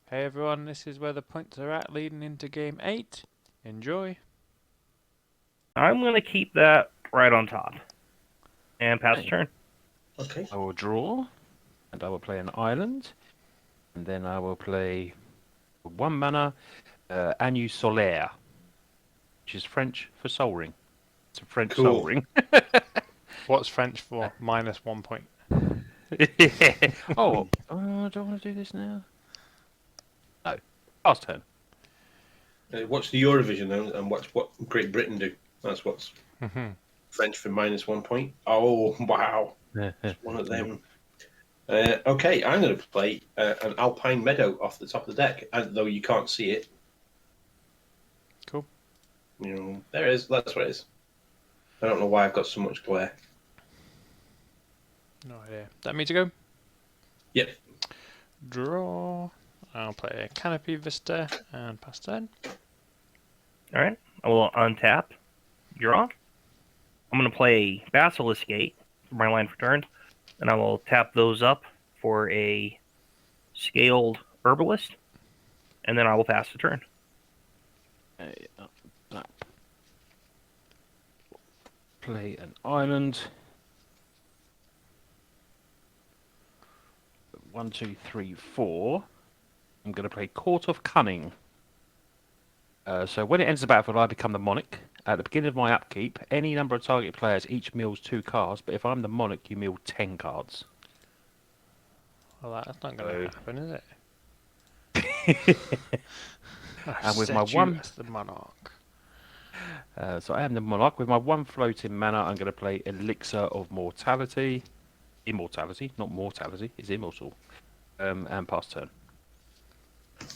Hey everyone, this is where the points are at leading into game 8. Enjoy. I'm going to keep that right on top. And pass the Okay. turn. Okay. I will draw, and I will play an island, and then I will play 1 mana Anu Solaire, which is French for Soul Ring. It's a French Soul Cool. Ring. What's French for -1 point? Yeah. Oh, do I want to do this now? No. Last turn. Watch the Eurovision then, and watch what Great Britain do. That's what's French for -1 point. Oh, wow. It's one of them. Okay, I'm going to play an Alpine Meadow off the top of the deck, and though you can't see it. Cool. There it is. That's what it is. I don't know why I've got so much glare. No idea. That me to go? Yep. Draw. I'll play a Canopy Vista and pass turn. Alright. I will untap. Draw. I'm going to play Basilisk Gate for my land for turn. And I will tap those up for a Scaled Herbalist. And then I will pass the turn. Play an island. 1, 2, 3, 4. I'm going to play Court of Cunning. So when it ends the battlefield, I become the monarch. At the beginning of my upkeep, any number of target players each mills 2 cards, but if I'm the monarch, you mill 10 cards. Well, that's not going to happen, is it? And with my one, as the monarch. so I am the monarch. With my 1 floating mana, I'm going to play Elixir of Mortality. Immortality, not mortality. It's immortal. And pass turn.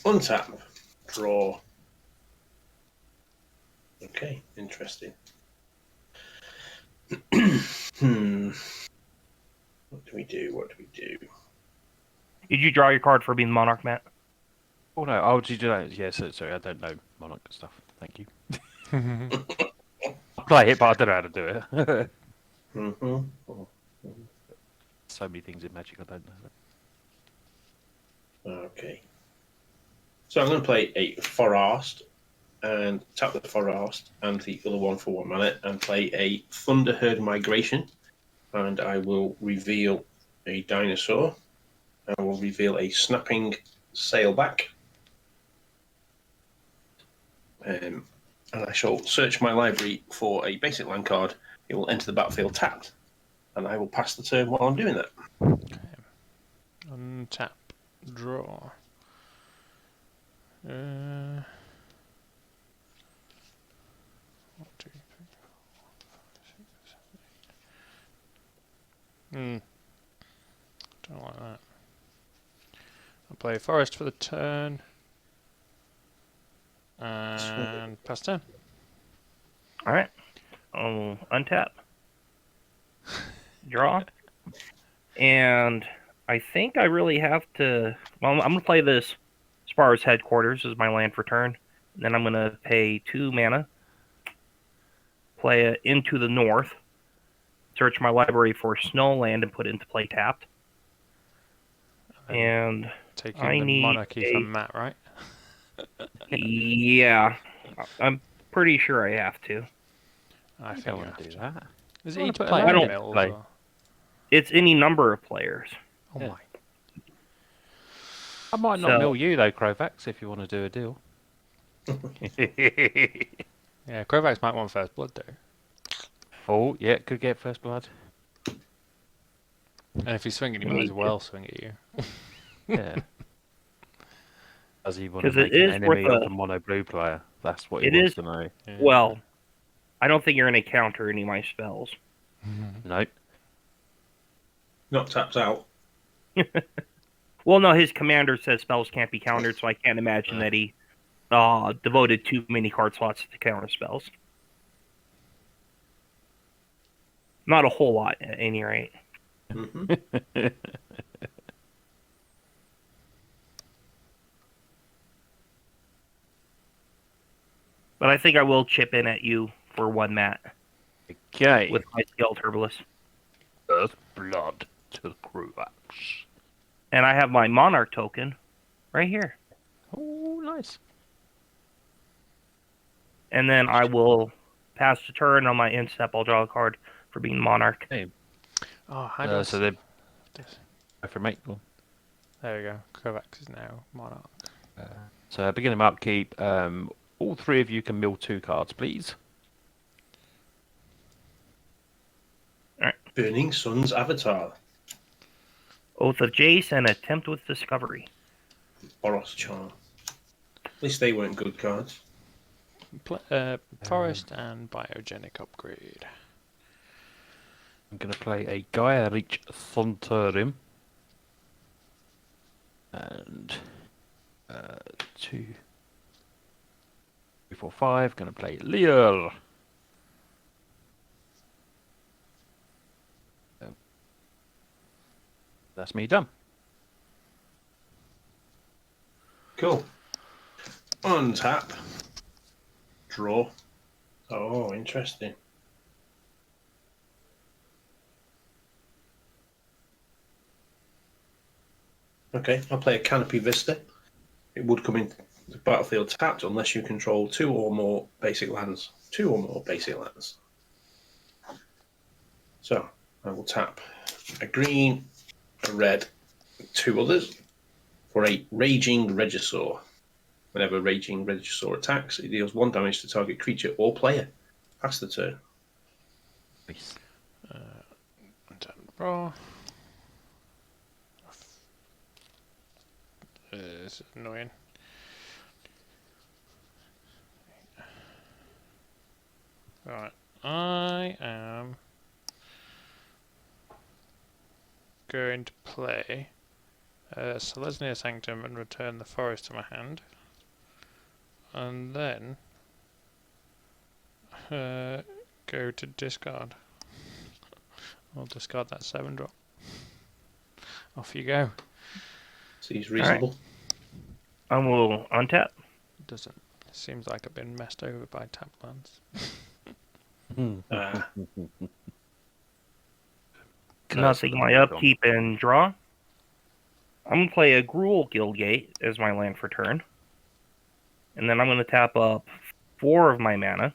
Untap. Draw. Okay, interesting. What do we do? What do we do? Did you draw your card for being the Monarch, Matt? Oh no! Oh, did you do that? Yes. Yeah, sorry, I don't know monarch stuff. Thank you. I play it, but I don't know how to do it. So many things in Magic I don't know. Okay. So I'm going to play a Forest and tap the Forest and the other one for 1 mana and play a Thunderherd Migration. And I will reveal a dinosaur. I will reveal a Snapping Sailback. And I shall search my library for a basic land card. It will enter the battlefield tapped. And I will pass the turn while I'm doing that. Okay. Untap. Draw. 1, 2, 3, 4, 5, 6, 7, 8. Don't like that. I'll play Forest for the turn. And pass turn. Alright. I'll untap. Draw. And I think I really have to... Well, I'm going to play this Spar's Headquarters as my land for turn. And then I'm going to pay 2 mana. Play it Into the North. Search my library for Snowland and put it into play tapped. And Taking I the need monarchy from Matt, right? yeah, I'm pretty sure I have to. I don't think want to do that. Is I it wanna each put a player land in mills? play. Or? It's any number of players. Oh Yeah. my. I might not So- mill you though, Crovax, if you want to do a deal. Yeah, Kovacs might want first blood though. Oh, yeah, could get first blood. And if he's swinging, he might as well swing at you. Yeah. Does he want to 'Cause it make an is enemy worth of a- the mono blue player? That's what he It wants is- to know. Yeah. Well, I don't think you're going to counter any of my spells. Nope. Not tapped out. Well, no, his commander says spells can't be countered, so I can't imagine that he devoted too many card slots to counter spells. Not a whole lot, at any rate. But I think I will chip in at you for 1 mat Okay. with my Skilled Herbalist. First blood to Crovax. And I have my Monarch token right here. Oh, nice. And then I will pass the turn on my instep. I'll draw a card for being Monarch. Oh, how do I So see they're this? for mate. Go on. There we go. Kovacs is now Monarch. So beginning of upkeep, all three of you can mill 2 cards, please. Burning Sun's Avatar. Oath of Jace and Attempt with Discovery. Boros Charm. At least they weren't good cards. Forest and Biogenic Upgrade. I'm going to play a Gaia Reach Thunterium. And 2, 3, 4, 5. Going to play Lier. That's me done. Cool. Untap. Draw. Oh, interesting. Okay, I'll play a Canopy Vista. It would come into the battlefield tapped unless you control 2 or more basic lands. 2 or more basic lands. So, I will tap a green, a red, and 2 others for a Raging Regisaur. Whenever Raging Regisaur attacks, it deals 1 damage to target creature or player. Pass the turn. Nice. Draw. It's annoying. Right, I am going to play Selesnya Sanctum and return the forest to my hand, and then go to discard. I'll discard that 7-drop. Off you go. Seems reasonable. I will untap. Doesn't. Seems like I've been messed over by tap lands. Nothing. My upkeep and draw. I'm going to play a Gruul Guildgate as my land for turn. And then I'm going to tap up 4 of my mana.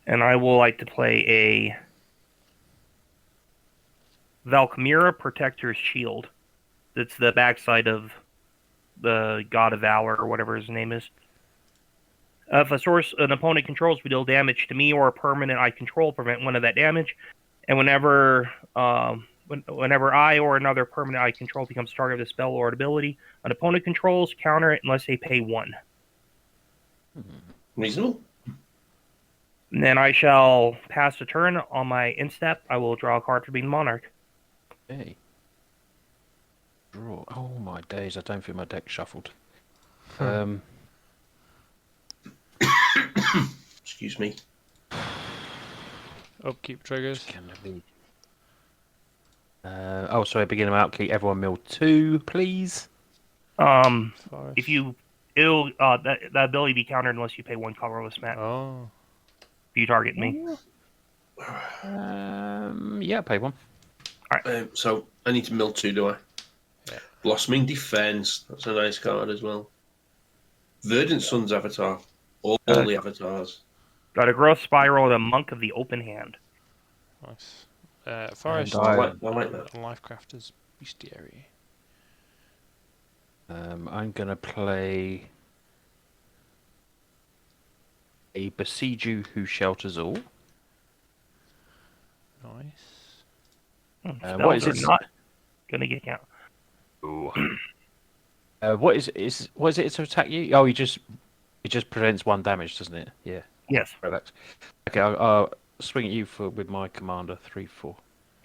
And I will like to play a Valkmira Protector's Shield. That's the backside of the God of Valor, or whatever his name is. If an opponent controls, we deal damage to me or a permanent I control, prevent 1 of that damage. And whenever I or another permanent I control becomes target of the spell or ability, an opponent controls, counter it unless they pay 1. Reasonable. And then I shall pass the turn. On my instep, I will draw a card for being Monarch. Okay. Draw. Oh my days! I don't think my deck shuffled. Excuse me. Upkeep triggers. Can it be? Oh, sorry. Beginning of outkeep. Everyone mill 2, please. Forest. If you that ability be countered unless you pay 1 colorless mana. Oh. If you target me. Yeah, pay 1. So I need to mill 2, do I? Yeah. Blossoming Defense. That's a nice card as well. Verdant Sun's Avatar. All the avatars. Got a Growth Spiral and a Monk of the Open Hand. Nice. Forest. I like that. Lifecrafter's Bestiary. I'm gonna play a Besieger Who Shelters All. Nice. What is Spells it? are not gonna get count. Ooh. What is it to attack you? Oh, it just prevents 1 damage, doesn't it? Yeah. Yes. Relax. Okay, I'll swing at you with my commander 3/4.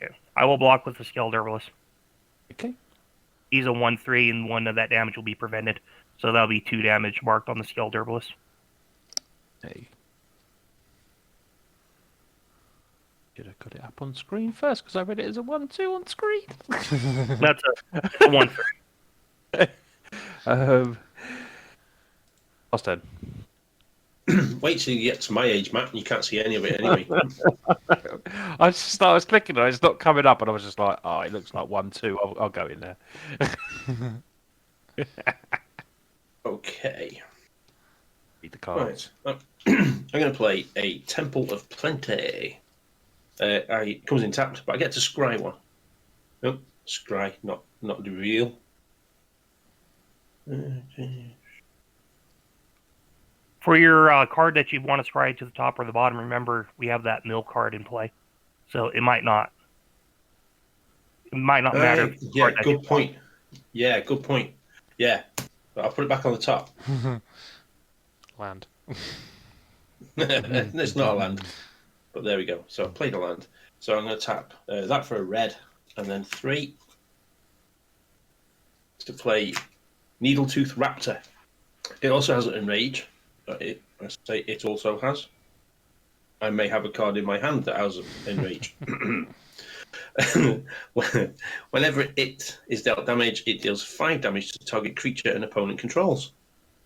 Okay. I will block with the Skilled Herbalist. Okay. He's a 1/3, and 1 of that damage will be prevented. So that'll be 2 damage marked on the Skilled Herbalist. Hey. Should have got it up on screen first because I read it as a 1/2 on screen. That's a 1/3. Last turn. Wait till you get to my age, Matt, and you can't see any of it anyway. I was clicking on it, it's not coming up, and I was just like, oh, it looks like 1/2. I'll go in there. Okay. Read the cards. Right. I'm going to play a Temple of Plenty. It comes in tapped, but I get to scry one. Nope, scry, not the real. For your card that you want to scry to the top or the bottom, remember we have that mill card in play, so it might not matter. Yeah, good point. Yeah, good point. Yeah, but I'll put it back on the top. Land. It's not a land, but there we go. So I played a land. So I'm going to tap that for a red, and then 3 to play Needletooth Raptor. It also has Enrage. I say it also has. I may have a card in my hand that has Enrage. Whenever it is dealt damage, it deals 5 damage to target creature an opponent controls.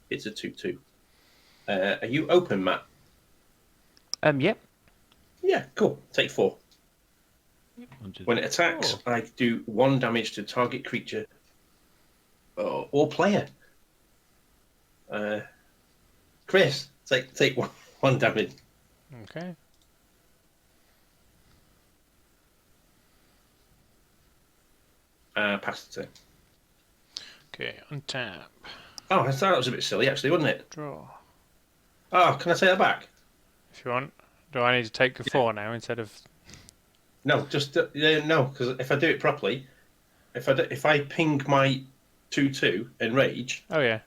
It's a 2/2. Are you open, Matt? Yep. Yeah, cool. Take 4. When it attacks, I do 1 damage to target creature or player. Chris, take 1 damage. Okay. Pass the turn. Okay, untap. Oh, I thought that was a bit silly, actually, wasn't it? Draw. Oh, can I take that back? If you want. Do I need to take the 4 now instead of... No, just no, because if I do it properly, if I ping my 2/2 Enrage, Oh, yeah.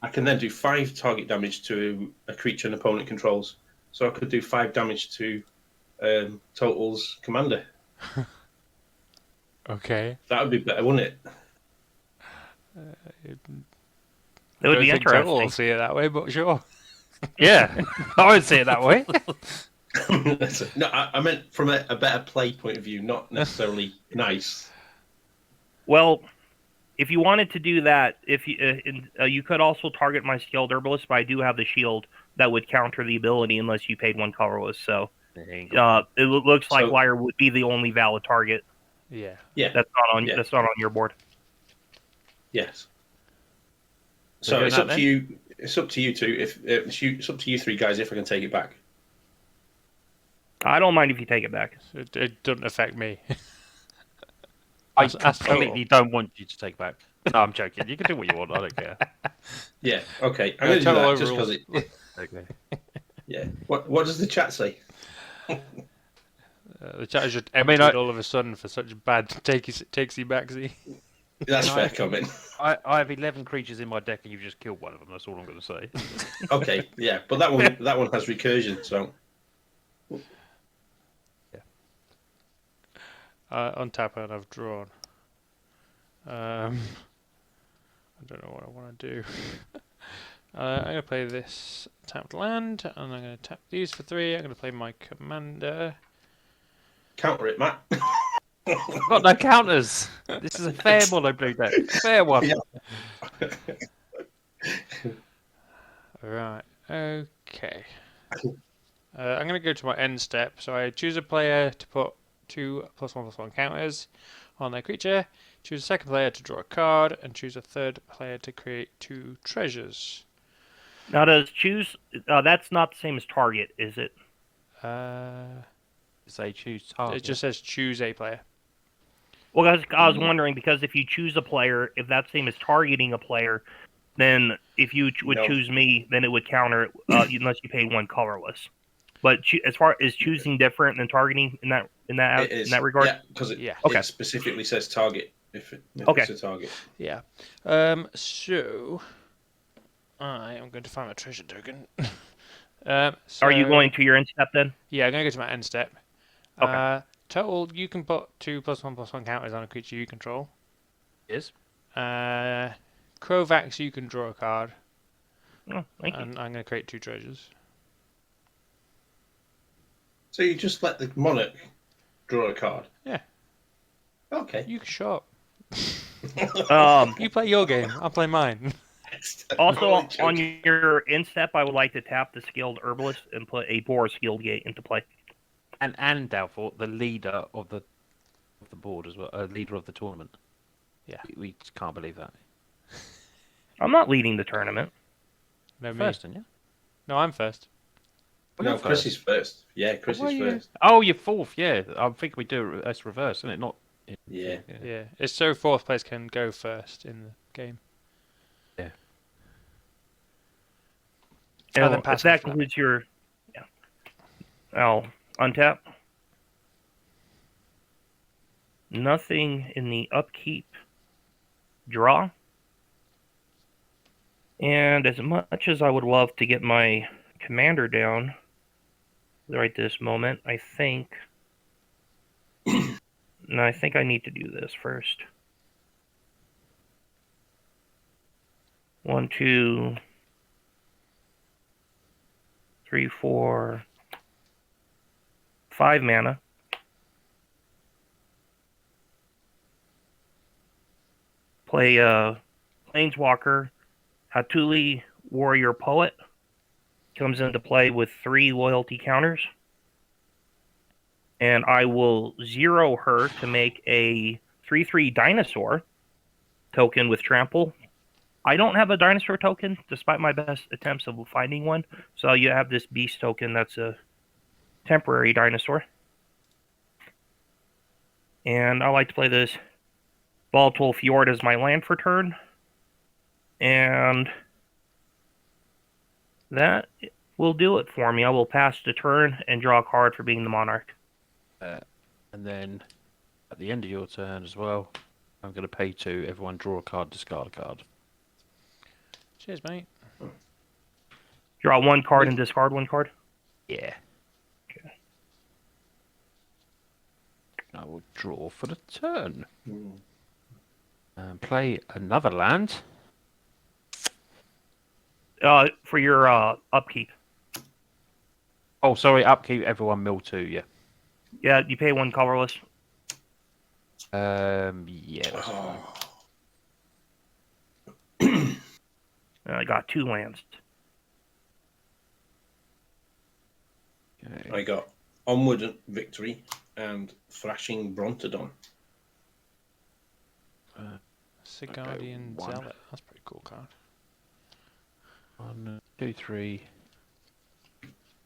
I can then do 5 target damage to a creature an opponent controls. So I could do 5 damage to Total's commander. Okay. That would be better, wouldn't it? It would be Total will interesting. see it that way, but sure. Yeah, I would see it that way. No, I meant from a better play point of view, not necessarily nice. Well, if you wanted to do that, if you could also target my skilled herbalist, but I do have the shield that would counter the ability unless you paid 1 colorless. So it looks like Lier would be the only valid target. Yeah. Yeah, That's not on your board. yes. So doing it's that up to you. It's up to you two. It's up to you 3 guys if I can take it back. I don't mind if you take it back. It doesn't affect me. I That's completely don't want you to take back. No, I'm joking. You can do what you want. I don't care. Yeah. Okay. I'm going to do that just because it. Okay. Yeah. What does the chat say? The chat is just emptied all of a sudden for such bad takesy backsy. That's fair comment. I have 11 creatures in my deck, and you've just killed one of them. That's all I'm going to say. Okay. Yeah, but that one has recursion, so. Untap and I've drawn. I don't know what I want to do. I'm going to play this tapped land, and I'm going to tap these for 3. I'm going to play my commander. Counter it, Matt. I've got no counters. This is a fair mono blue deck. Fair one. Yeah. Right. Okay. I'm going to go to my end step. So I choose a player to put 2 +1/+1 counters on their creature. Choose a second player to draw a card, and choose a third player to create 2 treasures. Now, does choose? That's not the same as target, is it? Say choose target. It just says choose a player. Well, I was wondering because if you choose a player, if that's the same as targeting a player, then if you would choose me, then it would counter it unless you paid 1 colorless. But as far as choosing different than targeting in that regard, Yeah, because it specifically says target if it's a target. Yeah. So I am going to find my treasure token. Are you going to your end step then? Yeah, I'm going to go to my end step. Okay. Total, you can put 2 +1/+1 counters on a creature you control. Yes. Crovax, you can draw a card. Oh, thank you. And I'm going to create 2 treasures. So you just let the monarch draw a card? Yeah. Okay. You can show up. You play your game. I'll play mine. Also, on your end step, I would like to tap the skilled herbalist and put a Boar skilled gate into play. And Doubtful, the leader of the board as well, leader of the tournament. Yeah. We just can't believe that. I'm not leading the tournament. No, me. First, didn't you? No, I'm first. Oh, No, you're Chris first. is first. Yeah, Chris Why is are you- first. Oh, you're fourth. Yeah, I think we do it's reverse, isn't it? Not. Yeah. Yeah, it's so fourth place can go first in the game. Yeah. Oh, then If pass that on Flamin. concludes your... Yeah. I'll untap. Nothing in the upkeep draw. And as much as I would love to get my commander down right this moment, I think... No, I think I need to do this first. 1, 2, 3, 4, 5 mana. Play Planeswalker, Hatuli Warrior Poet. Comes into play with 3 loyalty counters. And I will 0 her to make a 3/3 dinosaur token with trample. I don't have a dinosaur token, despite my best attempts of finding one. So you have this beast token that's a temporary dinosaur. And I like to play this Volatile Fjord as my land for turn. And that will do it for me. I will pass the turn and draw a card for being the monarch. And then at the end of your turn as well, I'm going to pay 2. Everyone draw a card, discard a card. Cheers, mate. Draw 1 card and discard 1 card. Yeah. Okay. I will draw for the turn. Mm. And play another land. For your upkeep. Oh, sorry, upkeep, everyone mill 2, yeah. Yeah, you pay 1 colorless. Yeah, that's fine. Oh. I got 2 lands. Okay. I got Onward Victory and Thrashing Brontodon. Sigardian one. Zealot. That's a pretty cool card. 1, 2, 3,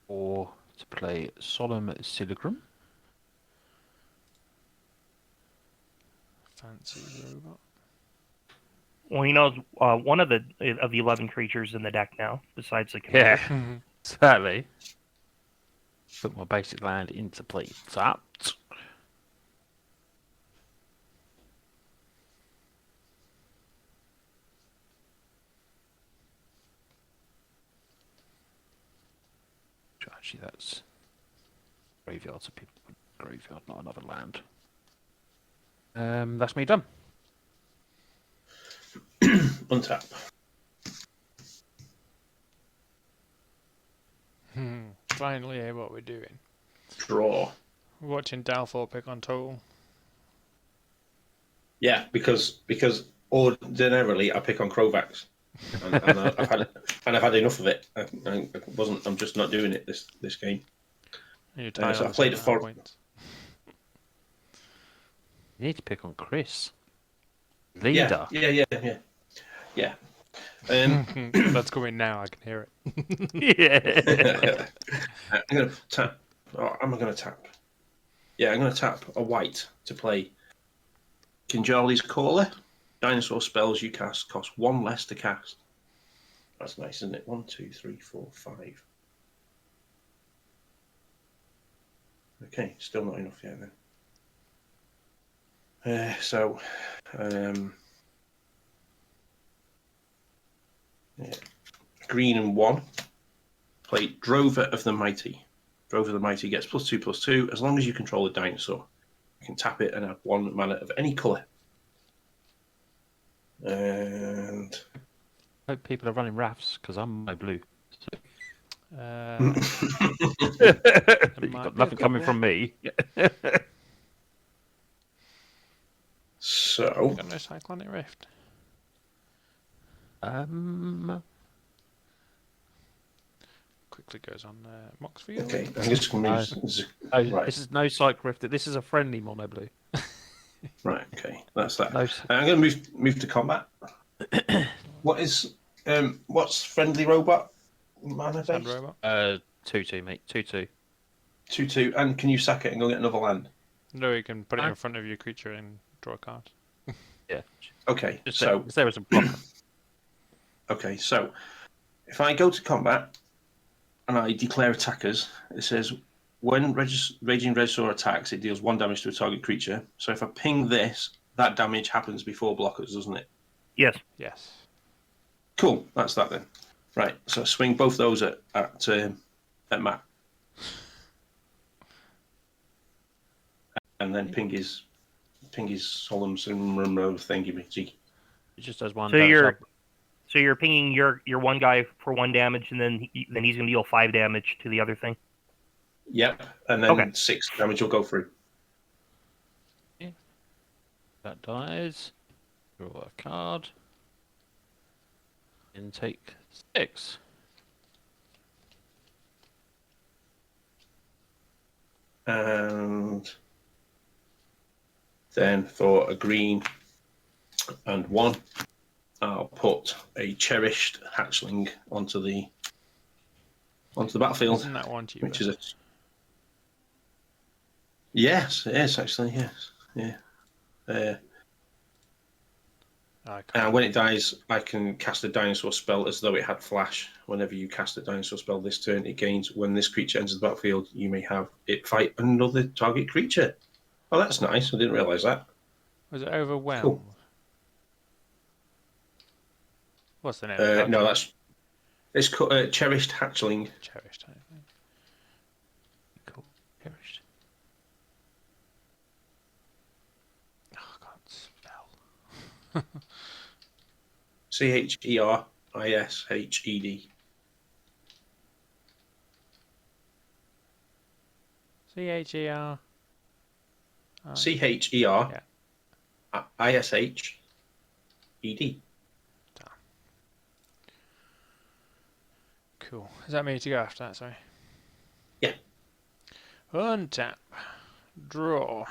4 to play Solemn Siligrum. Fancy robot. Well, he knows one of the 11 creatures in the deck now, besides the commander. Yeah, sadly. Put my basic land into play. Tapped. Actually, that's graveyard, so people graveyard, not another land. That's me done. Untap. Finally, hear what we're doing. Draw. We're watching Downfall pick on total. Yeah, because ordinarily I pick on Krovax, and I've had enough of it. I'm just not doing it this game. And you're tired so on I played the it for- points. You need to pick on Chris. Leader. Yeah. That's coming now. I can hear it. Yeah. I'm gonna tap. Oh, am I gonna tap? Yeah, I'm gonna tap a white to play Kinjali's Caller. Dinosaur spells you cast cost 1 less to cast. That's nice, isn't it? 1, 2, 3, 4, 5. Okay, still not enough yet then. Yeah. Green and 1. Play Drover of the Mighty. Drover of the Mighty gets +2/+2 as long as you control a dinosaur. You can tap it and add 1 mana of any colour. And Hope people are running rafts because I'm my blue. There might Got be a nothing coming couple. from me. so Got no Cyclonic Rift. Quickly goes on Mox for you. okay, I'm just going to move. Right. This is no Psych Rift. This is a friendly mono blue. Right, okay, that's that. No, I'm going to move to combat. What's friendly robot mana Sand base? robot. 2-2, mate. 2-2. 2/2, and can you sack it and go get another land? No, you can put it No. in front of your creature and draw a card. Yeah. Okay, Just so there as a blocker. okay, so if I go to combat and I declare attackers, it says when Raging Regisaur attacks, it deals 1 damage to a target creature. So if I ping this, that damage happens before blockers, doesn't it? Yes. Yes. Cool, that's that then. Right, so swing both those at Matt, and then ping his solemn thingy majig. It just does 1 So damage. you're pinging your one guy for 1 damage, and then he's gonna deal 5 damage to the other thing. Yep, and then Okay. 6 damage will go through. That dies. Draw a card. And take 6. And then for a green and 1, I'll put a cherished hatchling onto the battlefield, Isn't that one cheaper? which is a yes, it is actually, yes, yeah. I can't. And when it dies, I can cast a dinosaur spell as though it had flash. Whenever you cast a dinosaur spell this turn, it gains. When this creature enters the battlefield, you may have it fight another target creature. Oh, that's nice. I didn't realise that. Was it overwhelmed? Cool. What's the name? of the card? No, it's called cherished hatchling. Cherished. I think. Cool. Perished. Oh, I can't spell. CHERISHED. CHER. CHERISHED. Cool. Is that me to go after that? Sorry. Yeah. Untap. Draw.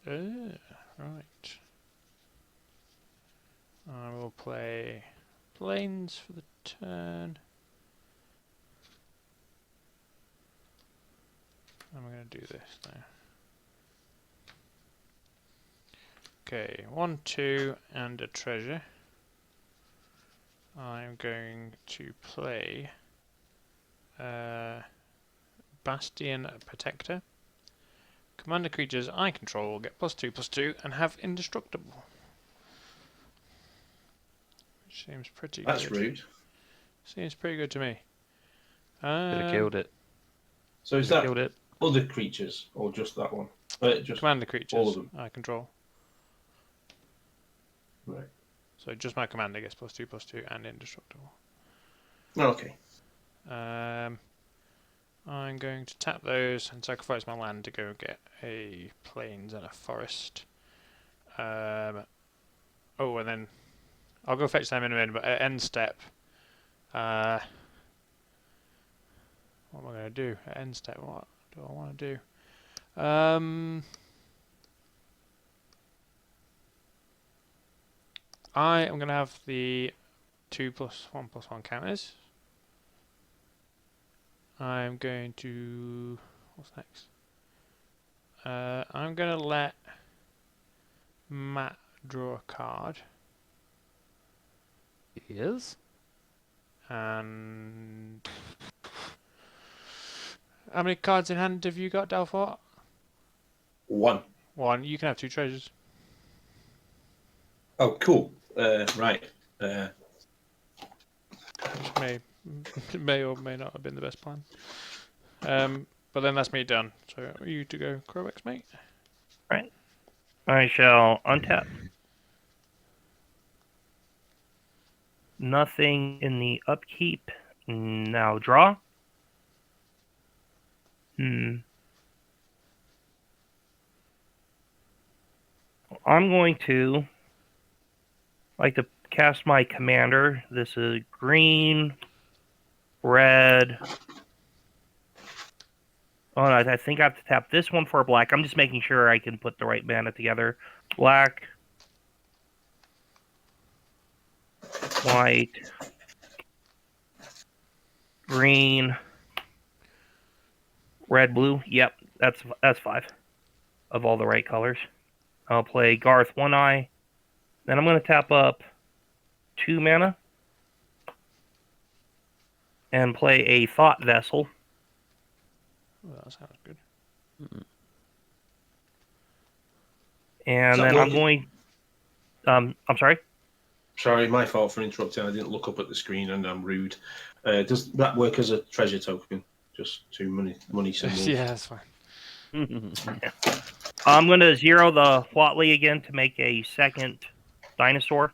Right. I will play planes for the turn. I'm going to do this now. Okay, 1, 2, and a treasure. I'm going to play Bastion Protector. Commander creatures I control will get +2/+2 and have indestructible. Which seems pretty That's good. rude. Seems pretty good to me. Could have killed it. So is Could have that killed it. other creatures or just that one? Just Commander creatures all of them. I control. Right. So just my commander gets +2/+2 and indestructible. Okay. I'm going to tap those and sacrifice my land to go get a plains and a forest. And then I'll go fetch them in a minute, but at end step, what am I going to do? At end step, what do I want to do? I am going to have the 2+1/+1 counters. I'm going to... What's next? I'm going to let Matt draw a card. He is. And... How many cards in hand have you got, Dalfort? 1. 1. You can have 2 treasures. Oh, cool. Right. Which may or may not have been the best plan. But then that's me done. So you to go, Crowex, mate. Right. I shall untap. Nothing in the upkeep. Now draw. I'm going to like to cast my commander. This is green, red. Oh, no, I think I have to tap this one for black. I'm just making sure I can put the right mana together. Black, white, green, red, blue. Yep, that's 5 of all the right colors. I'll play Garth 1-eye. Then I'm going to tap up 2 mana and play a Thought Vessel. Well, that sounds good. And then I'm going. I'm sorry. Sorry, my fault for interrupting. I didn't look up at the screen and I'm rude. Does that work as a treasure token? Just 2 money symbols? Yeah, that's fine. I'm going to 0 the Whatley again to make a second dinosaur.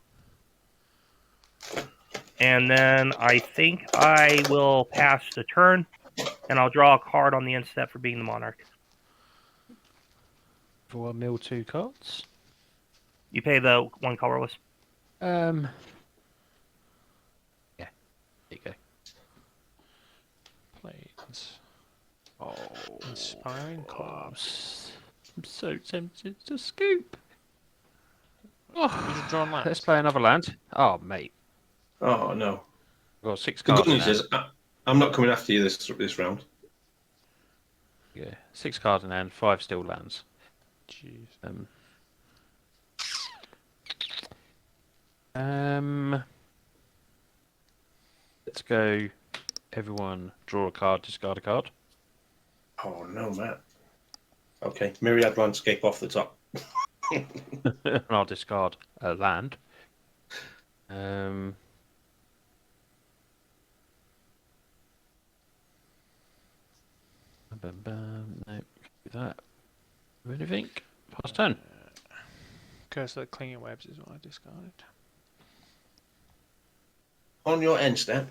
And then I think I will pass the turn, and I'll draw a card on the end step for being the monarch. For mill 2 cards. You pay the 1 colorless. Yeah. There you go. Planes. Oh, Inspiring card. I'm so tempted to scoop. Oh, You should draw on lands. let's play another land. Oh, mate. Oh, no. I've got 6 The cards good in news hand. is I'm not coming after you this round. Yeah, 6 cards in hand, 5 still lands. Jeez. Let's go. Everyone draw a card, discard a card. Oh, no, Matt. Okay, Myriad Landscape off the top. And I'll discard a land. No, do that. Do anything? Pass turn. Curse of the Clinging Webs is what I discarded. On your end step,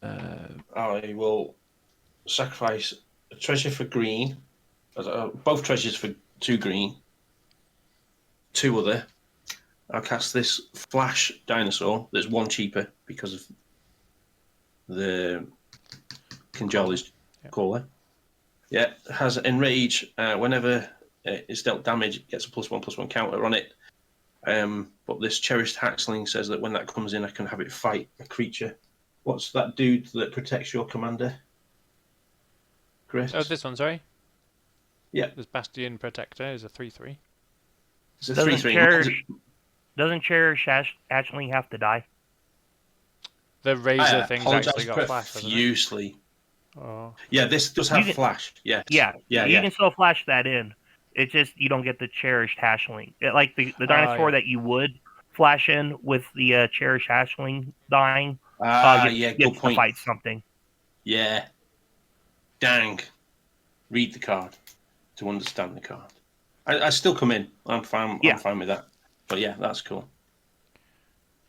I will sacrifice a treasure for green, both treasures for 2 green, 2 other. I'll cast this flash dinosaur that's 1 cheaper because of the Conjoli's caller. Yeah, has enrage. Whenever it's dealt damage, it gets a +1/+1 counter on it. But this cherished hatchling says that when that comes in, I can have it fight a creature. What's that dude that protects your commander? Chris? Oh, this one, sorry. Yeah. This Bastion Protector is a 3/3. It's a Doesn't 3/3. Doesn't Cherish actually have to die? The Razor thing's apologise actually got flash, hasn't it? profusely. Oh. Yeah, this does have You can- flash. Yes. Yeah, Yeah. you can still flash that in. It's just you don't get the Cherished Hatchling. Like the dinosaur yeah. that you would flash in with the Cherished Hatchling dying. Yeah, gets good point. to fight something. Yeah. Dang. Read the card to understand the card. I still come in. I'm fine. Yeah. I'm fine with that. But yeah, that's cool.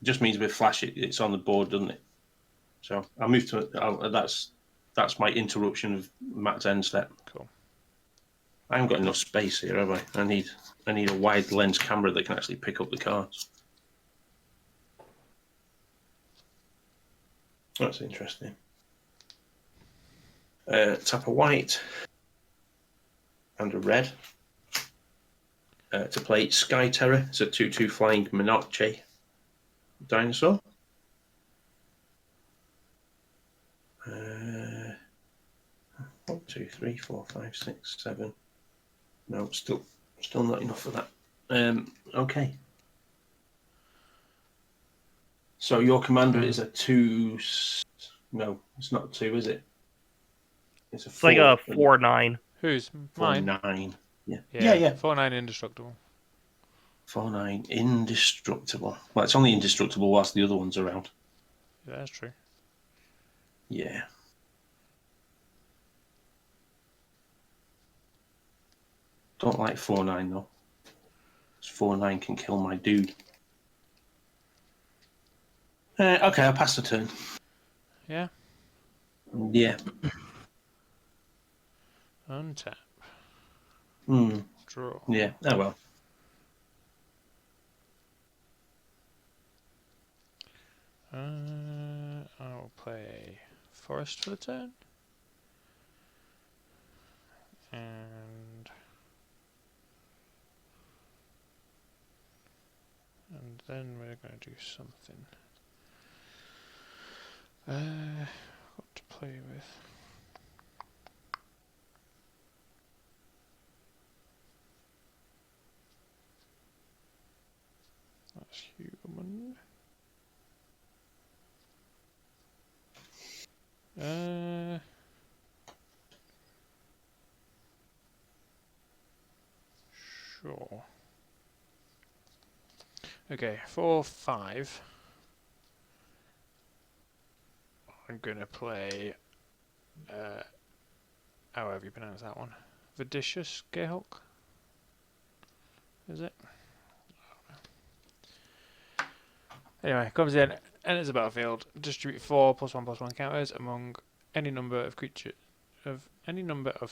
It just means with flash, it's on the board, doesn't it? So I'll move to that's my interruption of Matt's end step. Cool. I haven't got enough space here, have I? I need a wide lens camera that can actually pick up the cards. That's interesting. Tap a white and a red to play Sky Terror. It's a 2/2 flying Monarch dinosaur. 1, 2, 3, 4, 5, 6, 7. No, still not enough for that. Okay. So your commander is a 2. No, it's not 2, is it? It's a 4. It's like a 4/9. Who's 4/9. mine? Yeah. Yeah. 4/9 indestructible. 4/9 indestructible. Well, it's only indestructible whilst the other one's around. Yeah, that's true. Yeah. Don't like 4/9 though. 4/9 can kill my dude. Okay, I'll pass the turn. Yeah. Yeah. Untap. Draw. Yeah. Oh well. I'll play Forest for the turn. And And then we're going to do something. What to play with? That's human. Sure. Okay, 4/5. I'm gonna play. However you pronounce that one. Vidicious Gayhawk. Is it? Anyway, comes in, enters the battlefield. Distribute 4 +1/+1 counters among any number of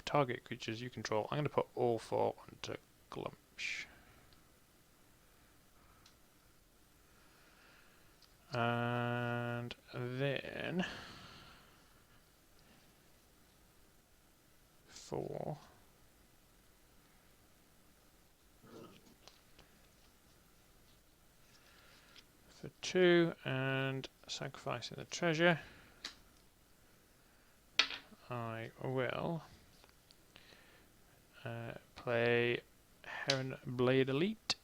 target creatures you control. I'm going to put all 4 onto Gluntch. And then 4. For 2 and sacrificing the treasure, I will play Heron Blade Elite.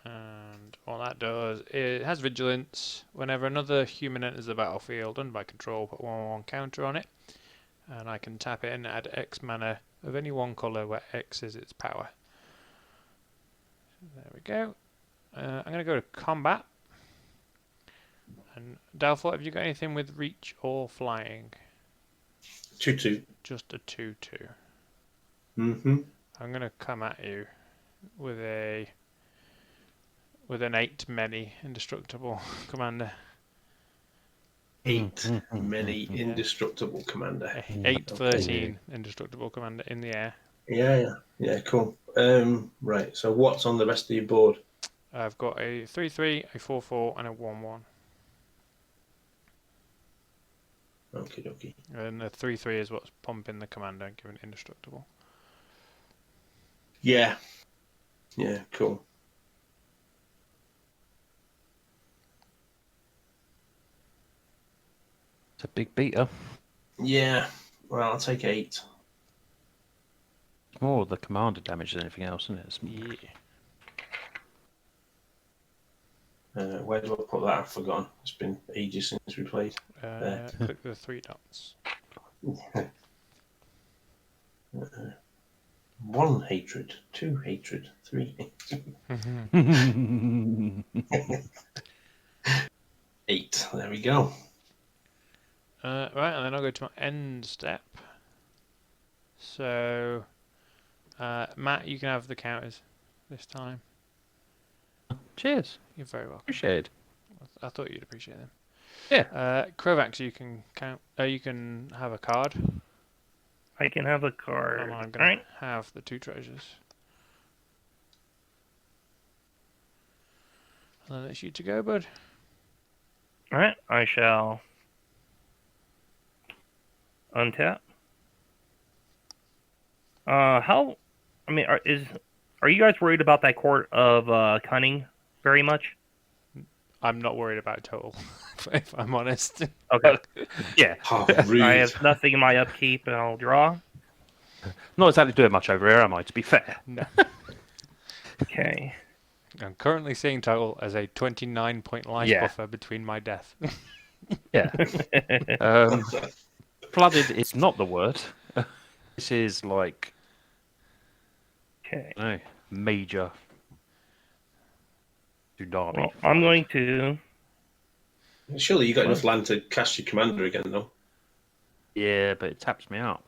And what that does, it has vigilance. Whenever another human enters the battlefield under my control, put 1/1 counter on it. And I can tap it and add X mana of any one colour where X is its power. There we go. I'm going to go to combat. And Dalfort, have you got anything with reach or flying? 2/2. Just a 2/2. Mm-hmm. I'm going to come at you with an 8 many indestructible commander. 8 many indestructible commander. 8/13 indestructible commander in the air. Yeah, cool. Right, so what's on the rest of your board? I've got a 3/3, a 4/4, and a 1/1. Okay. And the 3/3 is what's pumping the commander and giving it indestructible. Yeah, cool. It's a big beater. Yeah, well, I'll take 8. It's more the commander damage than anything else, isn't it? Yeah. Where do I put that? I've forgotten. It's been ages since we played. Click the 3 dots. 1 hatred, 2 hatred, 3 hatred. 8. There we go. Right, and then I'll go to my end step. So, Matt, you can have the counters this time. Cheers. You're very welcome. Appreciate it. I thought you'd appreciate them. Yeah. Krovax, you can count. You can have a card. I can have a card. And I'm All gonna right. have the 2 treasures. And then it's you to go, bud. All right. I shall untap. How? I mean, are you guys worried about that court of cunning very much? I'm not worried about total, if I'm honest. Okay. Yeah. Oh, rude. I have nothing in my upkeep, and I'll draw. Not exactly doing much over here, am I, to be fair? No. Okay. I'm currently seeing total as a 29-point life Yeah. buffer between my death. Yeah. Flooded is not the word. This is like, Okay. no, major tsunami. Well, I'm going to. Surely you got enough land to cast your commander again, though. Yeah, but it taps me out.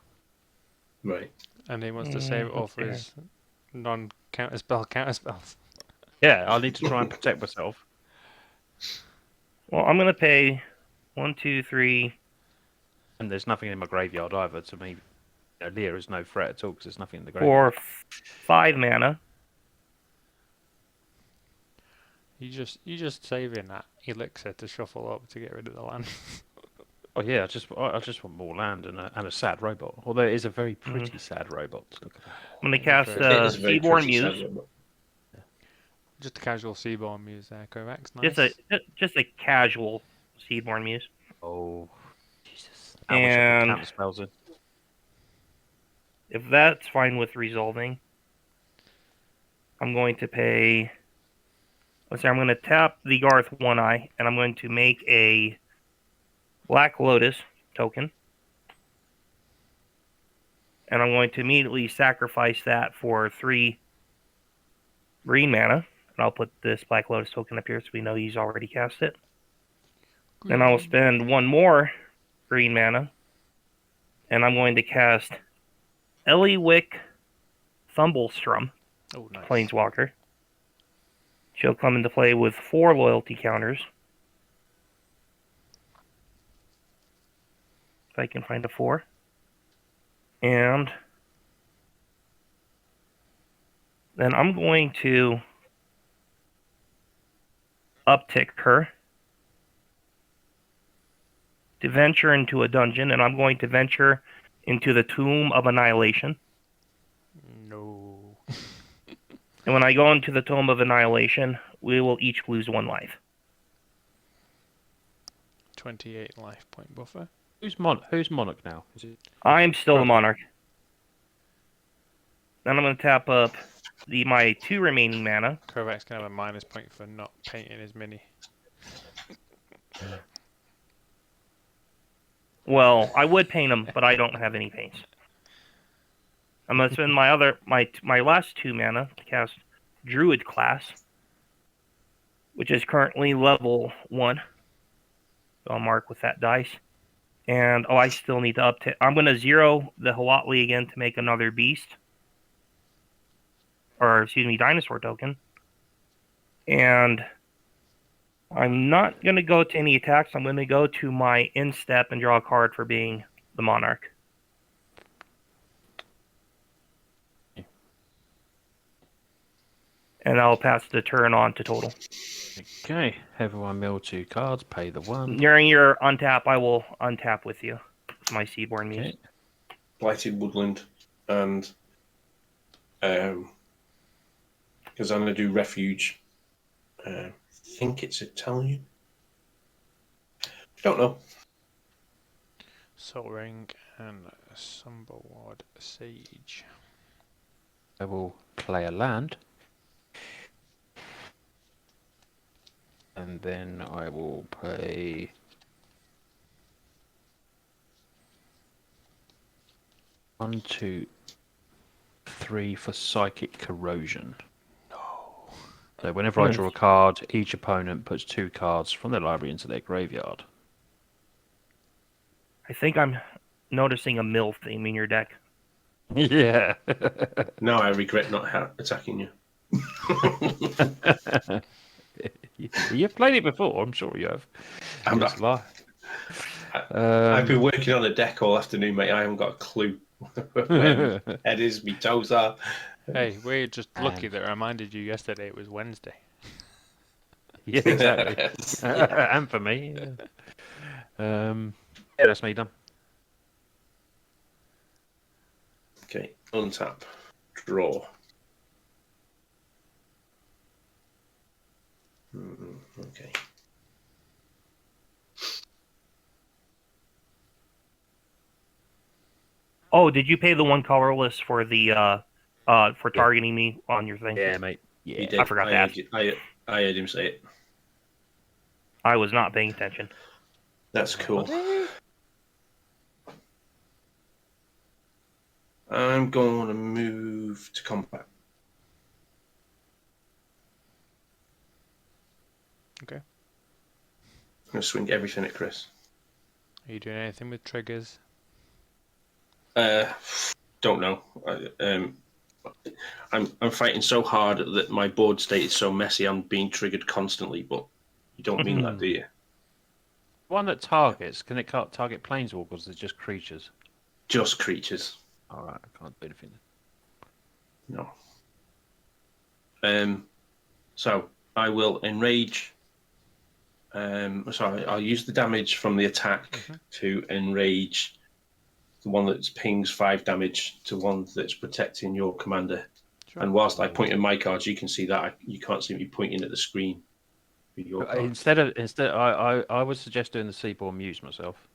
Right. And he wants to save it all for okay. his counterspells. Yeah, I need to try and protect myself. Well, I'm going to pay 1, 2, 3. And there's nothing in my graveyard either. To me, Lier is no threat at all because there's nothing in the graveyard. For 5 mana. You just saving that elixir to shuffle up to get rid of the land. Oh yeah, I just want more land and a sad robot. Although it is a very pretty sad robot. Look at that. I'm going to cast It is a very Seaborn pretty sad Muse. robot. Just a casual Seaborn Muse there, Kovacs. Just Nice. a casual Seedborn Muse. Oh, Jesus. I wish I could And counter spells in. if that's fine with resolving, I'm going to pay. Let's say I'm going to tap the Garth One Eye, and I'm going to make a Black Lotus token. And I'm going to immediately sacrifice that for 3 green mana. And I'll put this Black Lotus token up here so we know he's already cast it. Then I'll spend 1 more green mana. And I'm going to cast Eliwick Thumblestrum, Oh, nice. Planeswalker. She'll come into play with 4 loyalty counters. If I can find a 4. And then I'm going to uptick her to venture into a dungeon, and I'm going to venture into the Tomb of Annihilation. No. And when I go into the Tomb of Annihilation, we will each lose 1 life. 28 life point buffer. Who's Monarch now? Is it? I'm still the Monarch. Then I'm going to tap up my 2 remaining mana. Kovacs can have a minus point for not painting his mini. Well, I would paint them, but I don't have any paints. I'm going to spend my last 2 mana to cast Druid class, which is currently level 1. So I'll mark with that dice. And, I still need to uptick. I'm going to 0 the Huatli again to make another beast. Or, excuse me, dinosaur token. And I'm not going to go to any attacks. I'm going to go to my end step and draw a card for being the Monarch. And I'll pass the turn on to total. Okay, everyone mill 2 cards, pay the 1. During your untap, I will untap with you. My Seaborn Muse. Okay. Blighted Woodland, and because I'm going to do Refuge. I think it's Italian. Don't know. Soul Ring and Sumberward Sage. I will play a land. And then I will play 1, 2, 3 for Psychic Corrosion. No. So whenever I draw a card, each opponent puts 2 cards from their library into their graveyard. I think I'm noticing a mill theme in your deck. Yeah. Now I regret not attacking you. You've played it before, I'm sure you have. I'm Just not. I've been working on a deck all afternoon, mate. I haven't got a clue where my head is, my toes are. Hey, we're just lucky that I reminded you yesterday it was Wednesday. Yeah, exactly. And for me. Yeah, that's me done. Okay, untap, draw. Okay. Oh, did you pay the 1 colorless for the for targeting me on your thing? Yeah, mate. He Yeah. did. I forgot to ask. I heard him say it. I was not paying attention. That's cool. I'm going to move to combat. Okay. I'm going to swing everything at Chris. Are you doing anything with triggers? Don't know. I'm fighting so hard that my board state is so messy. I'm being triggered constantly, but you don't mean that, do you? One that targets, can it target planeswalkers or just creatures? Just creatures. Alright, I can't do anything. No. So I will enrage. Sorry, I'll use the damage from the attack to enrage the one that pings 5 damage to one that's protecting your commander. Sure. And whilst I point at my cards, you can see that you can't see me pointing at the screen with your cards. I would suggest doing the Seaborn Muse myself.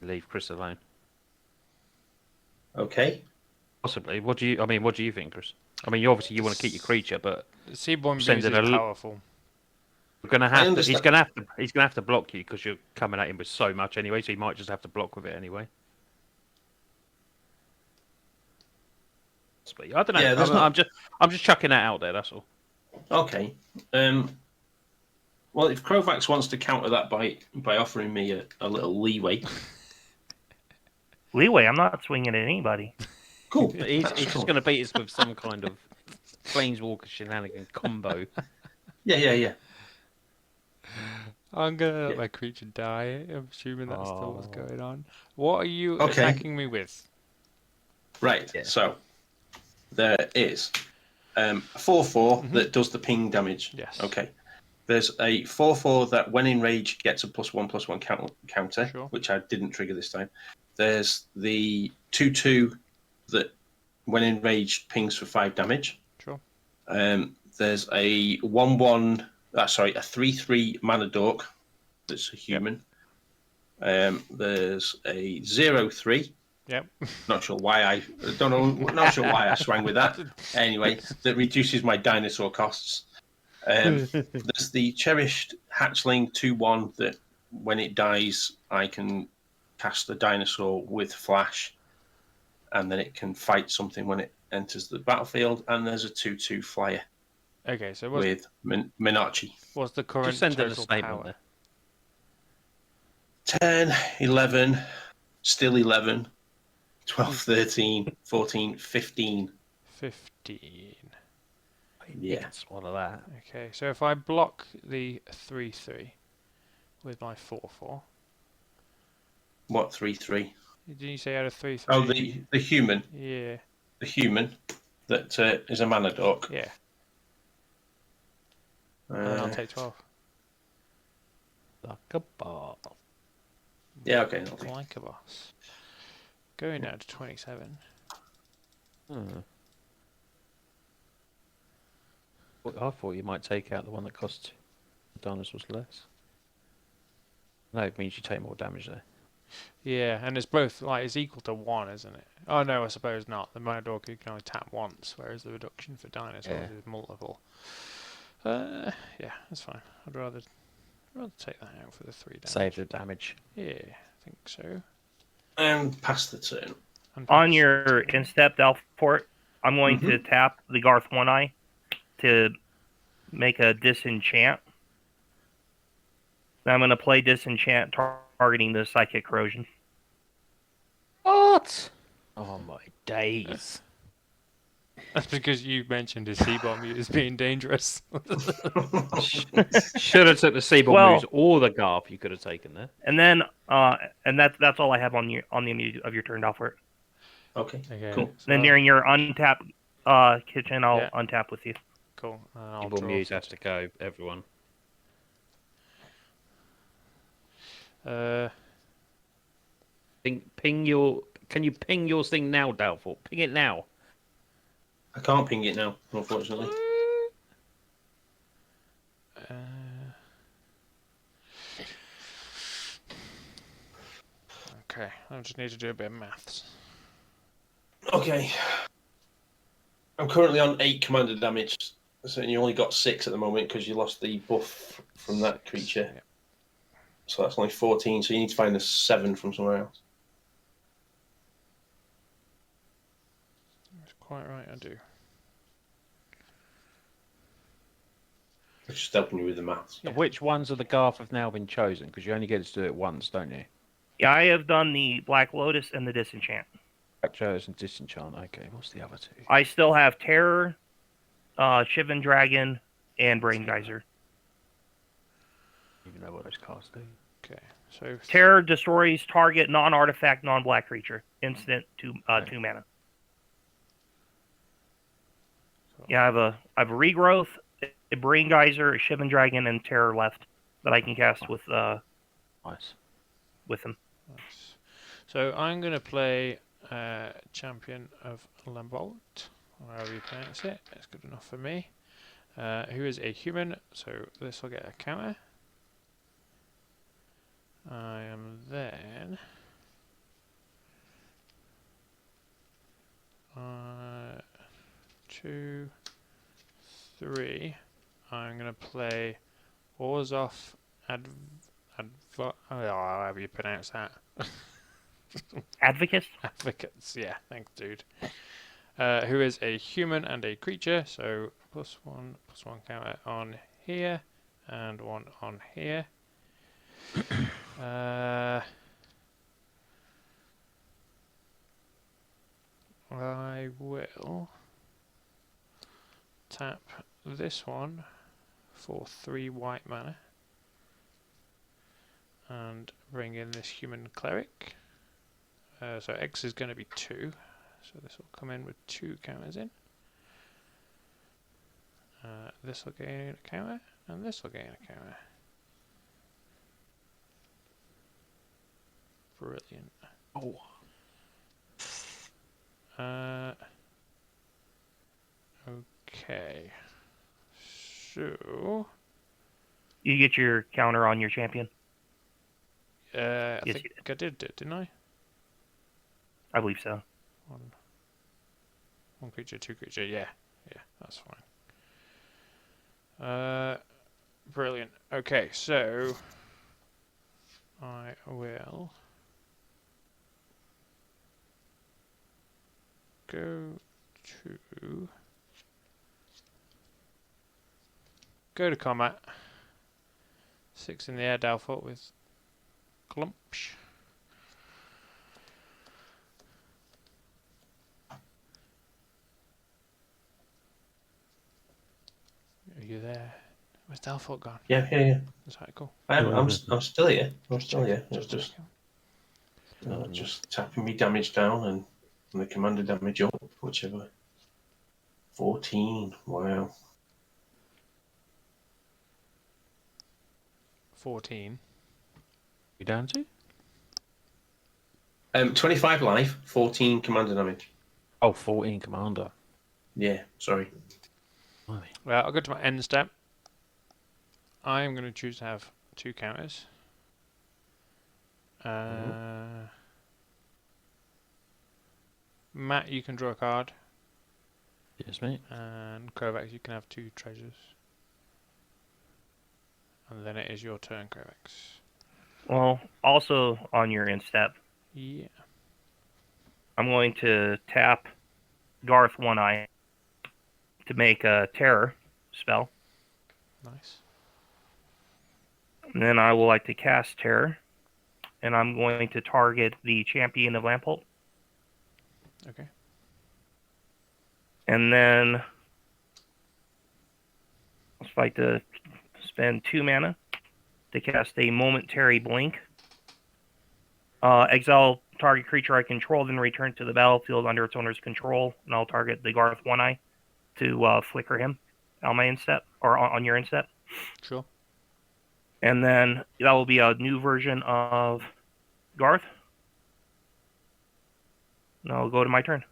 Leave Chris alone. Okay. Possibly. What do you think, Chris? I mean, you obviously want to keep your creature, but The Seaborn Muse sending is a powerful. we're gonna I have to. understand. He's gonna have to block you because you're coming at him with so much anyway. So he might just have to block with it anyway. Possibly. I don't know. Yeah, there's not- I'm just chucking that out there. That's all. Okay. Well, if Krovax wants to counter that by offering me a little leeway, Leeway, I'm not swinging at anybody. cool. He's That's just cool. going to beat us with some kind of Planeswalker shenanigan combo. Yeah. I'm gonna let Yeah. my creature die. I'm assuming that's still what's Oh. going on. What are you Okay. attacking me with? Right. Yeah. So there is a 4/4 Mhm. that does the ping damage. Yes. Okay. There's a 4/4 that, when in rage, gets a +1/+1 counter, Sure. which I didn't trigger this time. There's the 2/2 that, when in rage, pings for 5 damage. Sure. There's a 1/1. A 3/3 mana dork that's a human. There's a 0/3. Yep. Not sure why not sure why I swang with that. Anyway, that reduces my dinosaur costs. There's the cherished hatchling 2/1 that, when it dies, I can cast a dinosaur with flash, and then it can fight something when it enters the battlefield. And there's a 2/2 flyer Okay, so with Minarchi. what's the current Just send it a total statement power? there. 10, 11, still 11, 12, 13, 14, 15. 15. You Yeah. can swallow that. Okay, so if I block the 3/3 with my 4/4, What 3/3? did you say I had a 3/3? Oh, the human. Yeah, The human that is a mana dork. yeah. And then I'll take 12. Like a ball. Yeah, okay. I'll take- Like a boss. Going down to 27. Hmm. I thought you might take out the one that costs dinosaurs less. No, it means you take more damage there. Yeah, and it's both, like, it's equal to 1, isn't it? Oh, no, I suppose not. The Mana Dork you can only tap once, whereas the reduction for dinosaurs is multiple. Yeah, that's fine. I'd rather take that out for the 3 damage. Save the damage. Yeah, I think so. And pass the turn. On your in-step Delport, I'm going to tap the Garth One Eye to make a disenchant. Then I'm going to play disenchant targeting the psychic corrosion. What? Oh my days. That's because you mentioned his C-bomb as being dangerous. Should have took the Seaborn Well- Moves or the Garth you could have taken there. And then, and that's all I have on the immediate of your turn, Delport. Okay. Okay, Cool. so- Then during your untap kitchen, I'll untap with you. Cool. I'll Seaborn draw. Muse has to go, everyone. Ping your... Can you ping your thing now, Doubtful? Ping it now. I can't ping it now, unfortunately. Okay, I just need to do a bit of maths. Okay. I'm currently on 8 commander damage, so you only got 6 at the moment because you lost the buff from that creature. Yep. So that's only 14, so you need to find a 7 from somewhere else. That's quite right, I do. It's just helping you with the maths. Yeah. Which ones of the Garth have now been chosen? Because you only get to do it once, don't you? Yeah, I have done the Black Lotus and the Disenchant. Black Chose and Disenchant. Okay, what's the other two? I still have Terror, Shivan Dragon, and Brain Geyser. You know what those cards do. Okay, so Terror destroys target non-artifact, non-black creature. Instant 2 mana. Yeah, I have a Regrowth, a Brain Geyser, a Shivan Dragon, and Terror left that I can cast with Nice. him. nice. So I'm gonna play Champion of Lambolt, however you pronounce it. That's good enough for me. Who is a human, so this will get a counter. I am then... 2, 3. I'm going to play Orzhov however you pronounce that. Advocates? Advocates, yeah, thanks, dude. Who is a human and a creature, so +1/+1 counter on here, and 1 on here. I will tap this one for 3 white mana and bring in this human cleric. So X is going to be 2, so this will come in with 2 counters in. This will gain a counter, and this will gain a counter. Brilliant. Oh. Okay. So... You get your counter on your champion? I Yes, think I did it, didn't I? I believe so. One creature, 2 creature, yeah. Yeah, that's fine. Brilliant. Okay, so... I will... Go to combat. 6 in the air, Dalfort with Gluntch. Are you there? Where's Dalfort gone? Yeah, yeah, yeah. Is that cool? I'm still here. I'm still here. I was checking. just tapping me damage down and the commander damage up, whichever. 14. Wow. 14. You down to? 25 life, 14 commander damage. Oh, 14 commander. Yeah, sorry. Blimey. Well, I'll go to my end step. I'm going to choose to have 2 counters. Matt, you can draw a card. Yes, mate. And Kovacs, you can have 2 treasures. And then it is your turn, Kovacs. Well, also on your end step, Yeah. I'm going to tap Garth One Eye to make a terror spell. Nice. And then I will like to cast terror. And I'm going to target the champion of Lampult. Okay. And then I'd like to spend 2 mana to cast a momentary blink. Exile target creature I control, then return to the battlefield under its owner's control, and I'll target the Garth One Eye to flicker him on my end step, or on your end step. Sure. And then that will be a new version of Garth. And I'll go to my turn.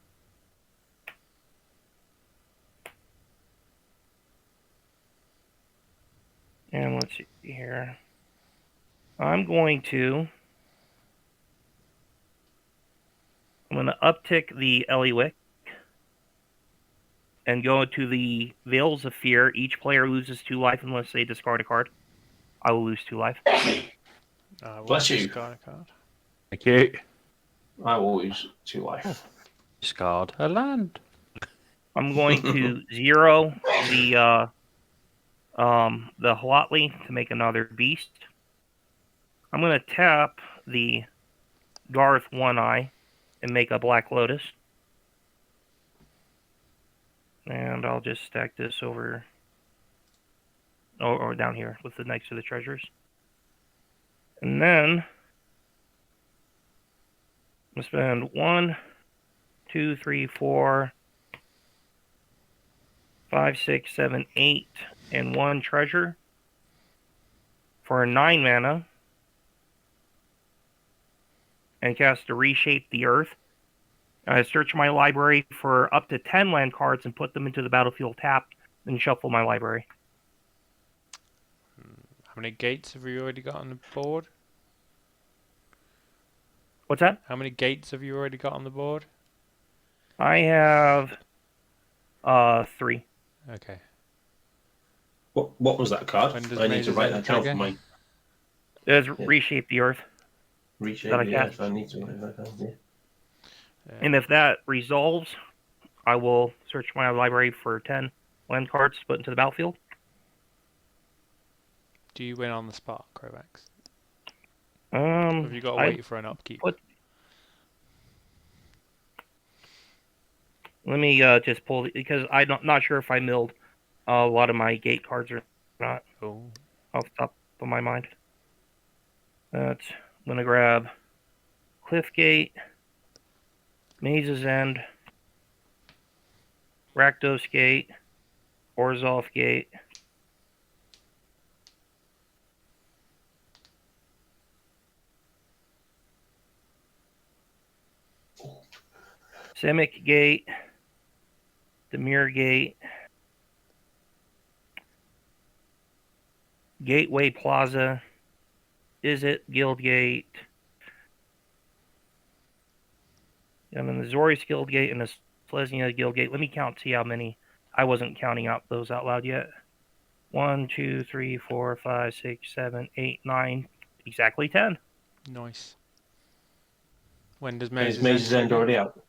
And let's see here. I'm going to uptick the Eliwick and go to the Veils of Fear. Each player loses 2 life unless they discard a card. I will lose 2 life. Bless you. Discard a card. Thank you. I will lose 2 life. Discard a land. I'm going to 0 the Huatli to make another beast. I'm going to tap the Garth One Eye and make a Black Lotus. And I'll just stack this over or down here with the next to the treasures. And then I'm going to spend 1, 2, 3, 4, 5, 6, 7, 8, and 1 treasure for 9 mana and cast to Reshape the Earth. I search my library for up to 10 land cards and put them into the battlefield tapped, then shuffle my library. How many gates have you already got on the board? What's that? How many gates have you already got on the board? I have 3. Okay. What was that card? When does I need to Mazes write End that down trigger? for my There's Reshape the Earth. reshape. That I Yeah, cast. I need to write that down. Yeah. And if that resolves, I will search my library for 10 land cards to put into the battlefield. Do you win on the spot, Krovax? Or have you got to I wait for an upkeep? put- Let me just pull because I'm not sure if I milled a lot of my gate cards or not Oh. off the top of my mind. I'm gonna grab Cliffgate, Maze's End, Rakdos Gate, Orzhov Gate, Simic Gate, Demir Gate, Gateway Plaza, Izzet Guild Gate, and then the Zori's Guild Gate and the Selesnya Guild Gate. Let me count, see how many. I wasn't counting out those out loud yet. 1, 2, 3, 4, 5, 6, 7, 8, 9. Exactly 10. Nice. When does Is Mazes Maze's End trigger? already out?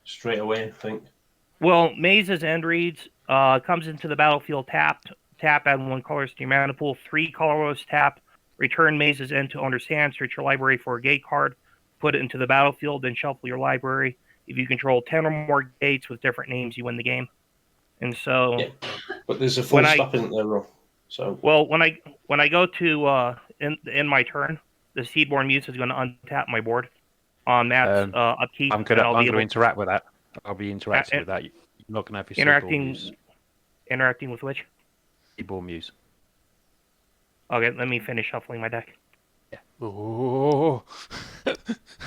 Straight away, I think. Well, Maze's End reads comes into the battlefield tapped. Tap, add 1 colorless to your mana pool. 3 colorless tap. Return Maze's End to owner's hand. Search your library for a gate card. Put it into the battlefield. Then shuffle your library. If you control 10 or more gates with different names, you win the game. And so, Yeah. But there's a full When I- stop in there, Rob. So well, when I go to in my turn, the Seedborn Muse is going to untap my board on Matt's upkeep. I'm and gonna I'll be able interact with that. I'll be interacting with that. You're not gonna have your interacting with which? Seaborn Muse. Okay, let me finish shuffling my deck. Ooh.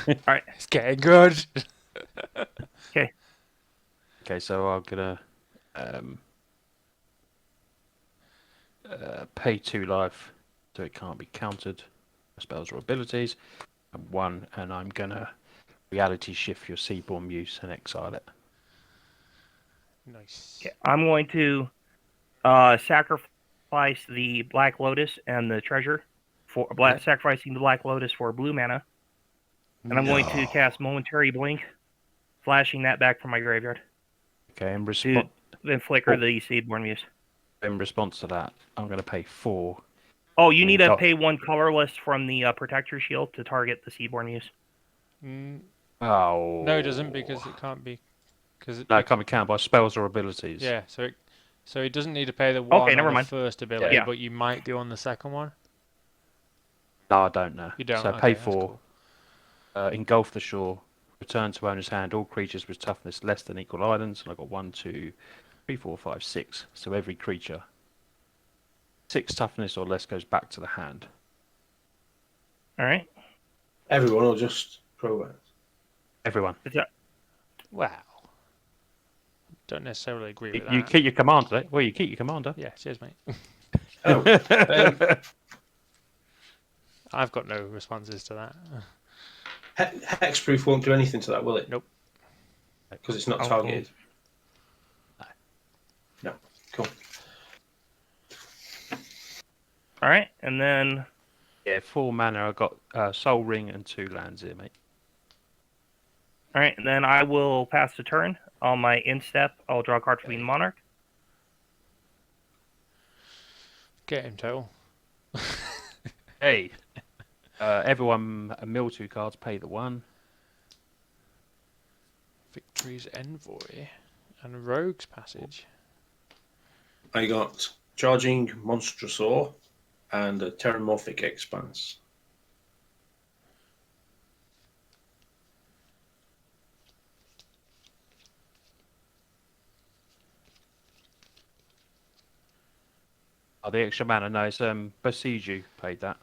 Alright. It's getting good. Okay, so I'm gonna pay 2 life, so it can't be countered. Spells or abilities, and 1, and I'm gonna reality shift your Seaborn Muse and exile it. Nice. Okay, I'm going to sacrifice the Black Lotus and the treasure for sacrificing the Black Lotus for blue mana, and I'm going to cast Momentary Blink, flashing that back from my graveyard Okay, in to response. then flicker the Seedborn Muse. In response to that, I'm going to pay 4. Oh, you need to Got- pay 1 colorless from the Protector Shield to target the Seedborn Muse. Oh. No, it doesn't because it can't be. No, it can't be counted by spells or abilities. Yeah, so it doesn't need to pay the 1 never on mind. the first ability, Yeah. but you might do on the second one. No, I don't know. You don't. So Okay, pay that's 4. cool. Engulf the shore. Return to owner's hand all creatures with toughness less than equal islands. And I've got 1, 2, 3, 4, 5, 6. So every creature 6 toughness or less goes back to the hand. All right. everyone will just pro that. Everyone. Wow. Don't necessarily agree with You that. keep your commander. Well, you keep your commander. Yeah, cheers, mate. Oh, I've got no responses to that. hexproof won't do anything to that, will it? Nope. Because it's not Oh, targeted. No. Cool. All right, and then Yeah, 4 mana. I've got Soul Ring and 2 lands here, mate. all right, and then I will pass the turn. On my end step, I'll draw a card for the Monarch. Get him, Total. Hey. Everyone mill 2 cards, pay the 1. Victory's Envoy and Rogue's Passage. I got Charging Monstrosaur and a Terramorphic Expanse. Oh, the extra mana. No, it's Besiege you paid that.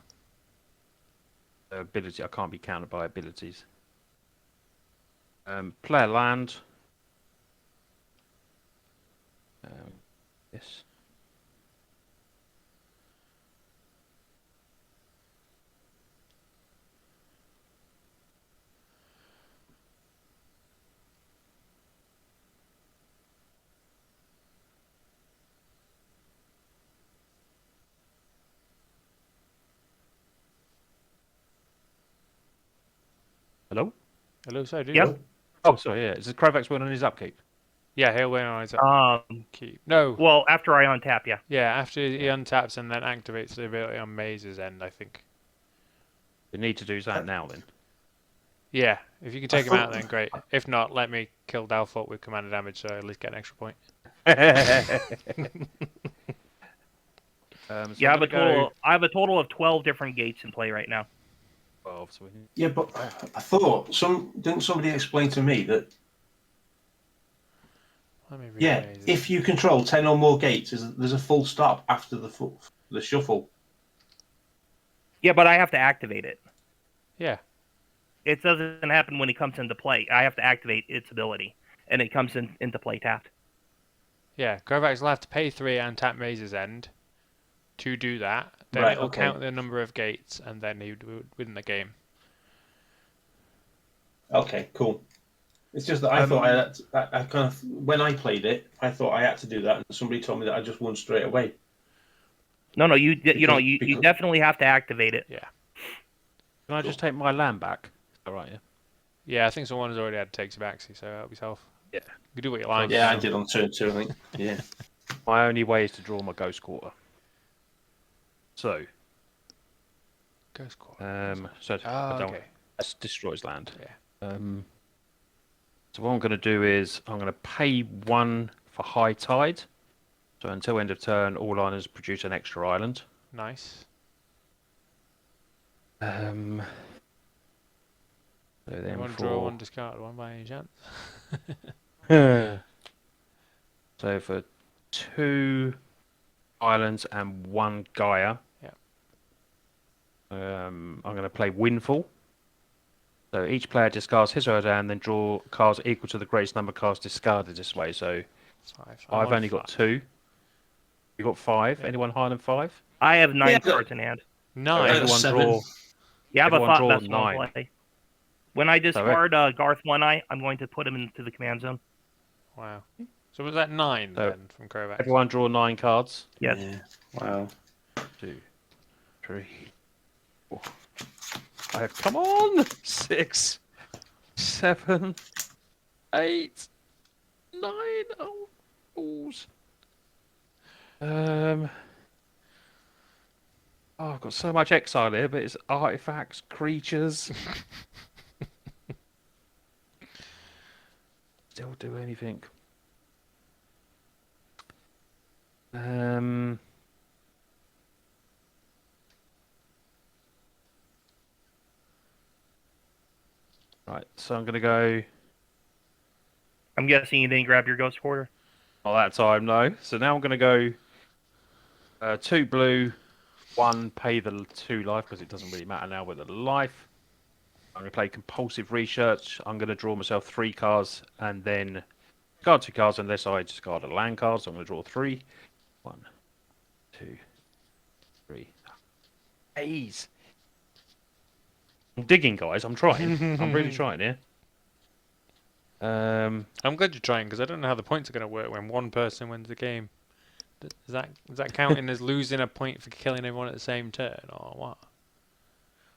Ability. I can't be countered by abilities. Play a land. Yes. Hello? Hello, sorry, dude. Yep. Oh, sorry, yeah. Is the Kovacs win on his upkeep? Yeah, he'll win on his upkeep. No. Well, after I untap, yeah. Yeah, after he untaps and then activates the ability on Maze's end, I think. You need to do that now, then. Yeah, if you can take him out, then great. If not, let me kill Dalfort with commander damage, so I at least get an extra point. So Yeah, I'm gonna I have a total of 12 different gates in play right now. 12, so we need- Yeah, but I thought didn't somebody explain to me that Let me read yeah, Maze's. if you control 10 or more gates, there's a full stop after the shuffle. Yeah, but I have to activate it. Yeah. It doesn't happen when it comes into play. I have to activate its ability, and it comes into play tapped. Yeah, Kovacs will have to pay 3 and tap Maze's end to do that. Then Right, it'll okay. count the number of gates, and then he would win the game. Okay, cool. It's just that I thought I kind of when I played it, I thought I had to do that, and somebody told me that I just won straight away. No, you Because- definitely have to activate it. Yeah. Can I just take my land back? All right, yeah. Yeah, I think someone has already had to take Tabaxi, so help yourself. Yeah. You can do what you like. Yeah, I did on turn 2, I think. Yeah. My only way is to draw my Ghost Quarter. So, Ghost Core. so Oh, I don't. okay. That destroys land. Yeah. So what I'm going to do is I'm going to pay 1 for High Tide. So until end of turn, all islands produce an extra island. Nice. So then One for draw, one discard, one by any chance. so for 2 islands and 1 Gaia. Yeah. I'm going to play Windfall. So each player discards his or her hand, then draw cards equal to the greatest number of cards discarded this way. So 5. I've only got 2. You got 5. Yeah. Anyone higher than 5? I have 9 Yeah, cards in hand. 9. Everyone 7. draw. Yeah, but Everyone draw that's one 9. play. When I discard Garth One Eye, I'm going to put him into the command zone. Wow. So was that 9 So then from Kovacs? Everyone draw 9 cards. Yes. Yeah. Wow. 2, 3, 4, 5. Come on! 6, 7, 8, 9. Oh, balls. Oh, I've got so much exile here, but it's artifacts, creatures. Still do anything. Right, so I'm going to go. I'm guessing you didn't grab your Ghost Quarter. Not that time, no. So now I'm going to go 2 blue, 1 pay the 2 life because it doesn't really matter now with the life. I'm going to play Compulsive Research. I'm going to draw myself 3 cards and then discard 2 cards unless I discard a land card. So I'm going to draw 3. 1, 2, 3. Ace. I'm digging, guys. I'm trying. I'm really trying here. I'm glad you're trying because I don't know how the points are going to work when one person wins the game. Is that counting as losing a point for killing everyone at the same turn or what?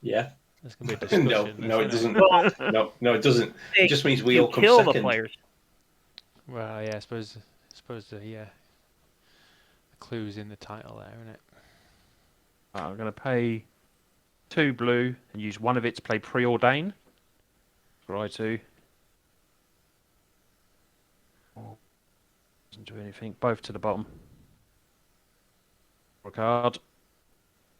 Yeah. There's going to be a discussion. No, it isn't doesn't. No, it doesn't. It just means we you all come kill second. the players. Well, yeah, I suppose the clue's in the title there, isn't it? I'm going to pay 2 blue and use 1 of it to play Preordain. Try to. Oh, doesn't do anything. Both to the bottom. Draw a card.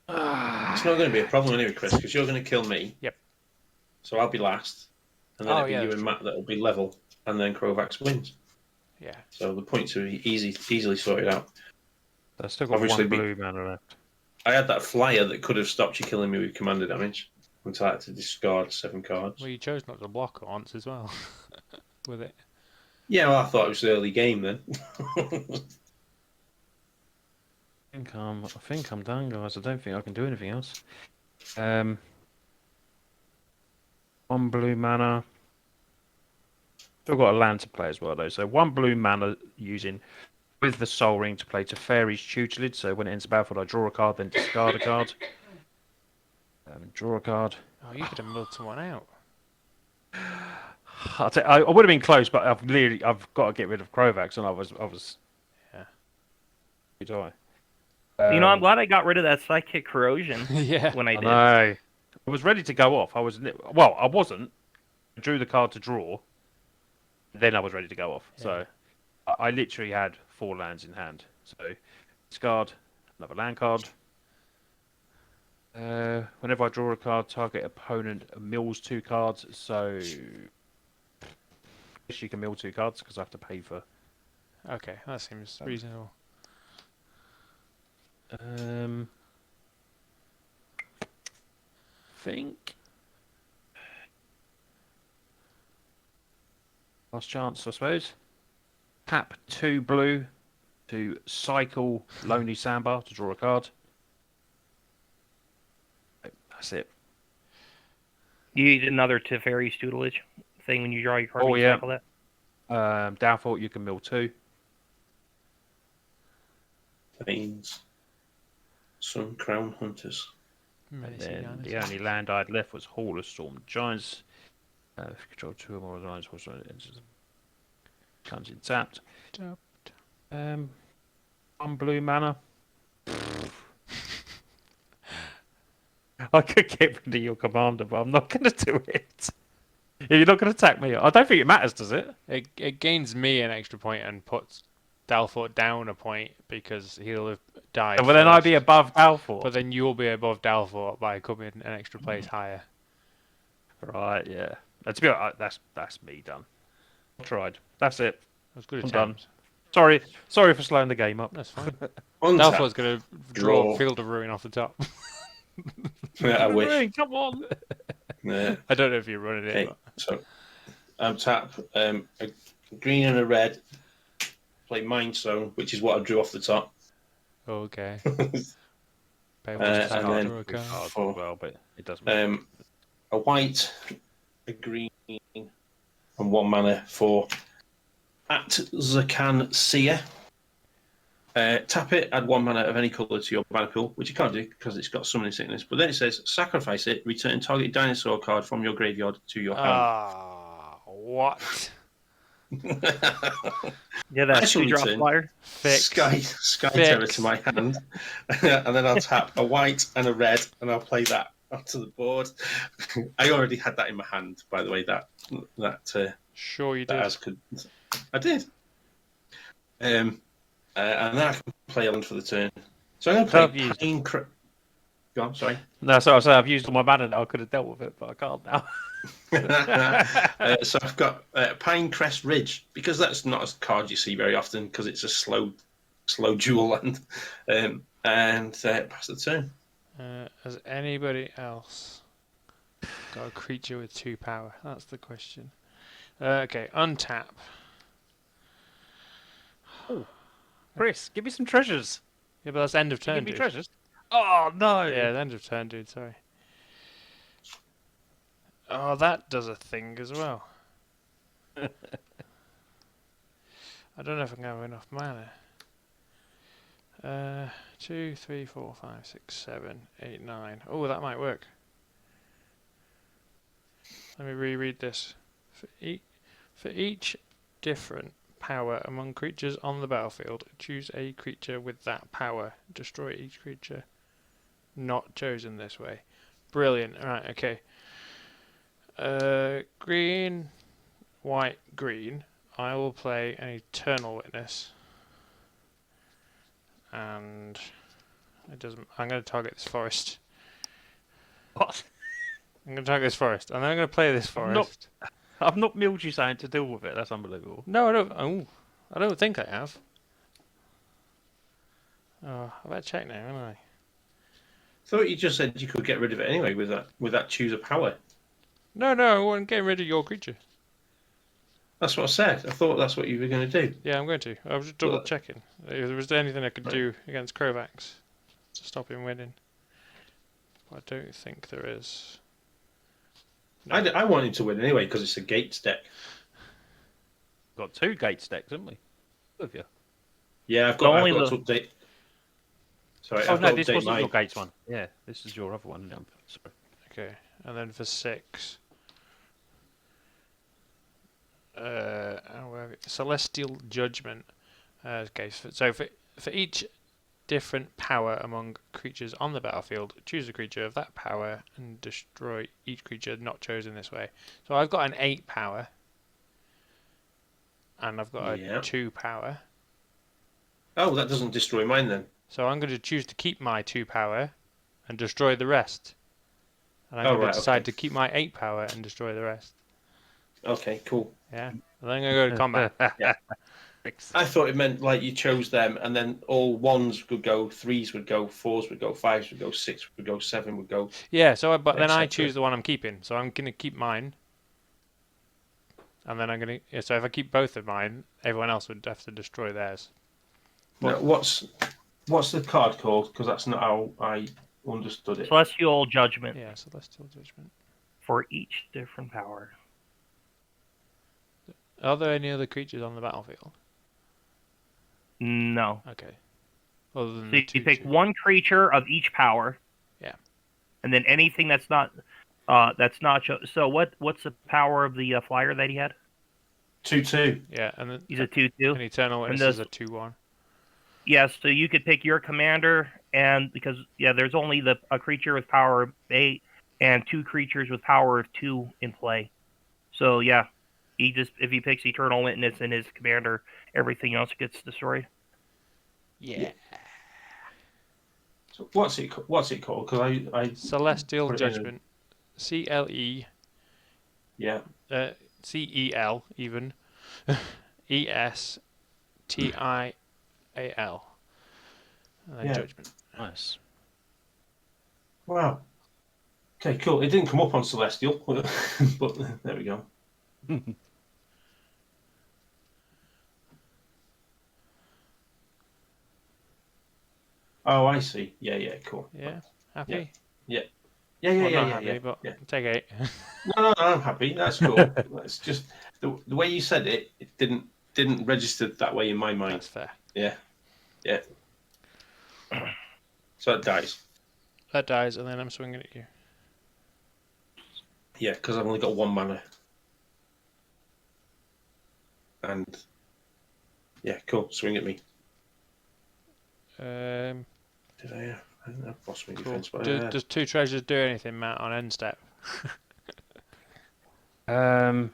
It's not going to be a problem anyway, Chris, because you're going to kill me. Yep. So I'll be last, and then Oh, it'll be yeah, you that's and true. Matt that'll be level, and then Kovacs wins. Yeah. So the points are easily sorted out. I've still got Obviously, 1 blue mana left. I had that flyer that could have stopped you killing me with commander damage. until I had to discard 7 cards. Well, you chose not to block once as well with it. Yeah, well, I thought it was early game then. I think I'm done, guys. I don't think I can do anything else. 1 blue mana. Still got a land to play as well, though. So 1 blue mana using with the Soul Ring to play Teferi's Tutelage. So when it ends the battlefield, I draw a card, then discard a card. Draw a card. Oh, you could have milled someone out. I would have been close, but I've got to get rid of Krovax, and I was Yeah. Who do I? I'm glad I got rid of that Psychic Corrosion Yeah. when I I did. know. I was ready to go off. I wasn't. I drew the card to draw. Then I was ready to go off. Yeah. So I literally had 4 lands in hand. So discard another land card. Whenever I draw a card, target opponent mills 2 cards. So I guess you can mill 2 cards because I have to pay for. Okay, that seems reasonable. Think last chance, I suppose. Tap 2 blue to cycle Lonely Sandbar to draw a card. That's it. You need another Teferi's Tutelage thing when you draw your card. Oh, when you yeah. cycle that. Downfall, you can mill 2. Thanes. Some Crown Hunters. And then the only land I had left was Hall of Storm Giants. If you control 2 or more lines, comes in tapped. 1 blue mana. I could get rid of your commander, but I'm not going to do it. If you're not going to attack me, I don't think it matters, does it? It gains me an extra point and puts Dalfort down a point because he'll have died. Well, then I'd be first. above Balfour. But then you'll be above Dalfort by coming an extra place higher. Right, yeah. To be honest, that's me done. I tried. That's it. That was good I'm done. attempt. Sorry for slowing the game up. That's fine. Untap. Dalfort's going to draw Draw. Field of Ruin off the top. Yeah, I wish. Come on. Yeah. I don't know if you're running it. Okay, But... so tap a green and a red. Play Mind Zone, which is what I drew off the top. Okay. Pay And one to then draw a card. for Well, but it doesn't matter. a white, a green, and 1 mana for at Zacama Seer. Tap it, add 1 mana of any colour to your mana pool, which you can't do because it's got summoning sickness. But then it says sacrifice it, return target dinosaur card from your graveyard to your hand. Ah, what? Yeah, that Actually, 2-drop return. flyer. Fix. Sky Fix. Terror to my hand, and then I'll tap a white and a red, and I'll play that onto the board. I already had that in my hand, by the way. That Sure you that did. as could I did. And then I can play on for the turn. So I'm So going I've to used- play Pain Go on, sorry. No, so I say I've used all my mana now. I could have dealt with it, but I can't now. So I've got Pinecrest Ridge, because that's not a card you see very often because it's a slow dual land. And pass the turn. Has anybody else got a creature with 2 power? That's the question. Okay, untap. Chris, give me some treasures. Yeah, but that's end of turn, Give me dude. treasures. Oh no! Yeah, the end of turn, dude. Sorry. Oh, that does a thing as well. I don't know if I'm going to have enough mana. 2, 3, 4, 5, 6, 7, 8, 9. Oh, that might work. Let me reread this. For each different power among creatures on the battlefield, choose a creature with that power. Destroy each creature not chosen this way. Brilliant. Right, okay. Green, white, green. I will play an Eternal Witness. And it doesn't. I'm going to target this forest. What? I'm going to target this forest, and then I'm going to play this forest. I've not milled you saying to deal with it. That's unbelievable. No, I don't. Oh, I don't think I have. Oh, I better check now, haven't I? thought you just said you could get rid of it anyway with that choose a power. No, I want getting rid of your creature. That's what I said. I thought that's what you were going to do. Yeah, I'm going to. I was just double checking. If there was anything I could do against Kovacs to stop him winning. But I don't think there is. No. I want him to win anyway because it's a Gates deck. Got 2 Gates decks, haven't we? Have you? Yeah, I've got to update. Sorry, Oh I've no, got this to update wasn't mine. your Gates one. Yeah, this is your other one. No, sorry. Okay, and then for 6, Celestial Judgment. Okay, so for each different power among creatures on the battlefield, choose a creature of that power and destroy each creature not chosen this way. So I've got an 8 power, and I've got a 2 power. Oh, that doesn't destroy mine then. So I'm going to choose to keep my 2 power and destroy the rest. And I'm going to decide to keep my 8 power and destroy the rest. Okay, cool. Yeah. And then I'm going to go to combat. Yeah. I thought it meant like you chose them and then all 1s would go, 3s would go, 4s would go, 5s would go, 6 would go, 7 would go. Yeah, but then I choose the one I'm keeping. So I'm going to keep mine. And then I'm going to... So if I keep both of mine, everyone else would have to destroy theirs. Now, what's the card called? Because that's not how I understood it. Celestial Judgment. Yeah, Celestial Judgment. For each different power. Are there any other creatures on the battlefield? No. Okay. Other than so you pick one creature of each power. Yeah. And then anything that's not so what's the power of the flyer that he had? 2/2. Yeah, and then he's a 2/2. And Eternal Witness is a 2/1. Yeah, so you could pick your commander, and because there's only a creature with power of 8 and 2 creatures with power of 2 in play. So yeah, if he picks Eternal Witness and his commander, everything else gets destroyed. Yeah. So what's it called? Because I Celestial Judgment. CLE. Yeah. CEL even. ESTIAL. And then Judgment. Nice. Wow. Okay, cool. It didn't come up on Celestial, but there we go. Oh, I see. Yeah, cool. Yeah, happy? Yeah. Happy, but take 8. No, I'm happy. That's cool. It's just the way you said it. It didn't register that way in my mind. That's fair. Yeah. So that dies. That dies, and then I'm swinging at you. Yeah, because I've only got 1 mana. And yeah, cool. Swing at me. Did I? I think I've lost my defense. But does 2 treasures do anything, Matt, on end step? I've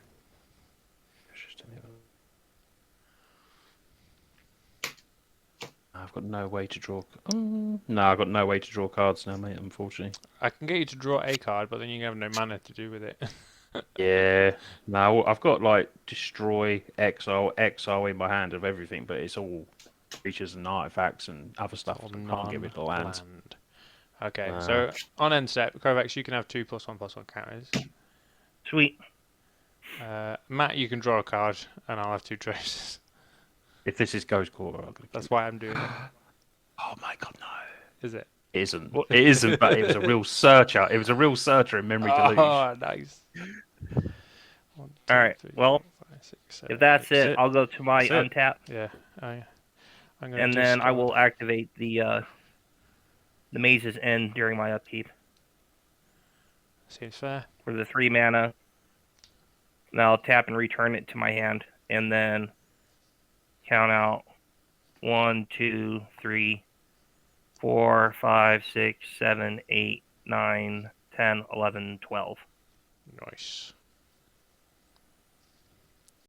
got no way to draw. No, I've got no way to draw cards now, mate. Unfortunately. I can get you to draw a card, but then you have no mana to do with it. Yeah. No, I've got like destroy, exile in my hand of everything, but it's all creatures and artifacts and other stuff. I can't get rid of the land. Okay, so on end step, Kovacs, you can have 2+1/+1 counters. Sweet. Matt, you can draw a card, and I'll have 2 treasures. If this is Ghost Quarter, that's why I'm doing it. Oh my god, no! Is it? It isn't. It isn't. But it was a real searcher. It was a real searcher in Memory Deluge. Oh, nice. 1, 2, all right. 3, well, 4, 5, 6, 7, if that's 8, it, I'll go to my untap. Yeah. I'm gonna and then I will activate the Maze's End during my upkeep. Seems fair. For the 3 mana. And I'll tap and return it to my hand, and then count out 1, 2, 3, 4, 5, 6, 7, 8, 9, 10, 11, 12. Nice.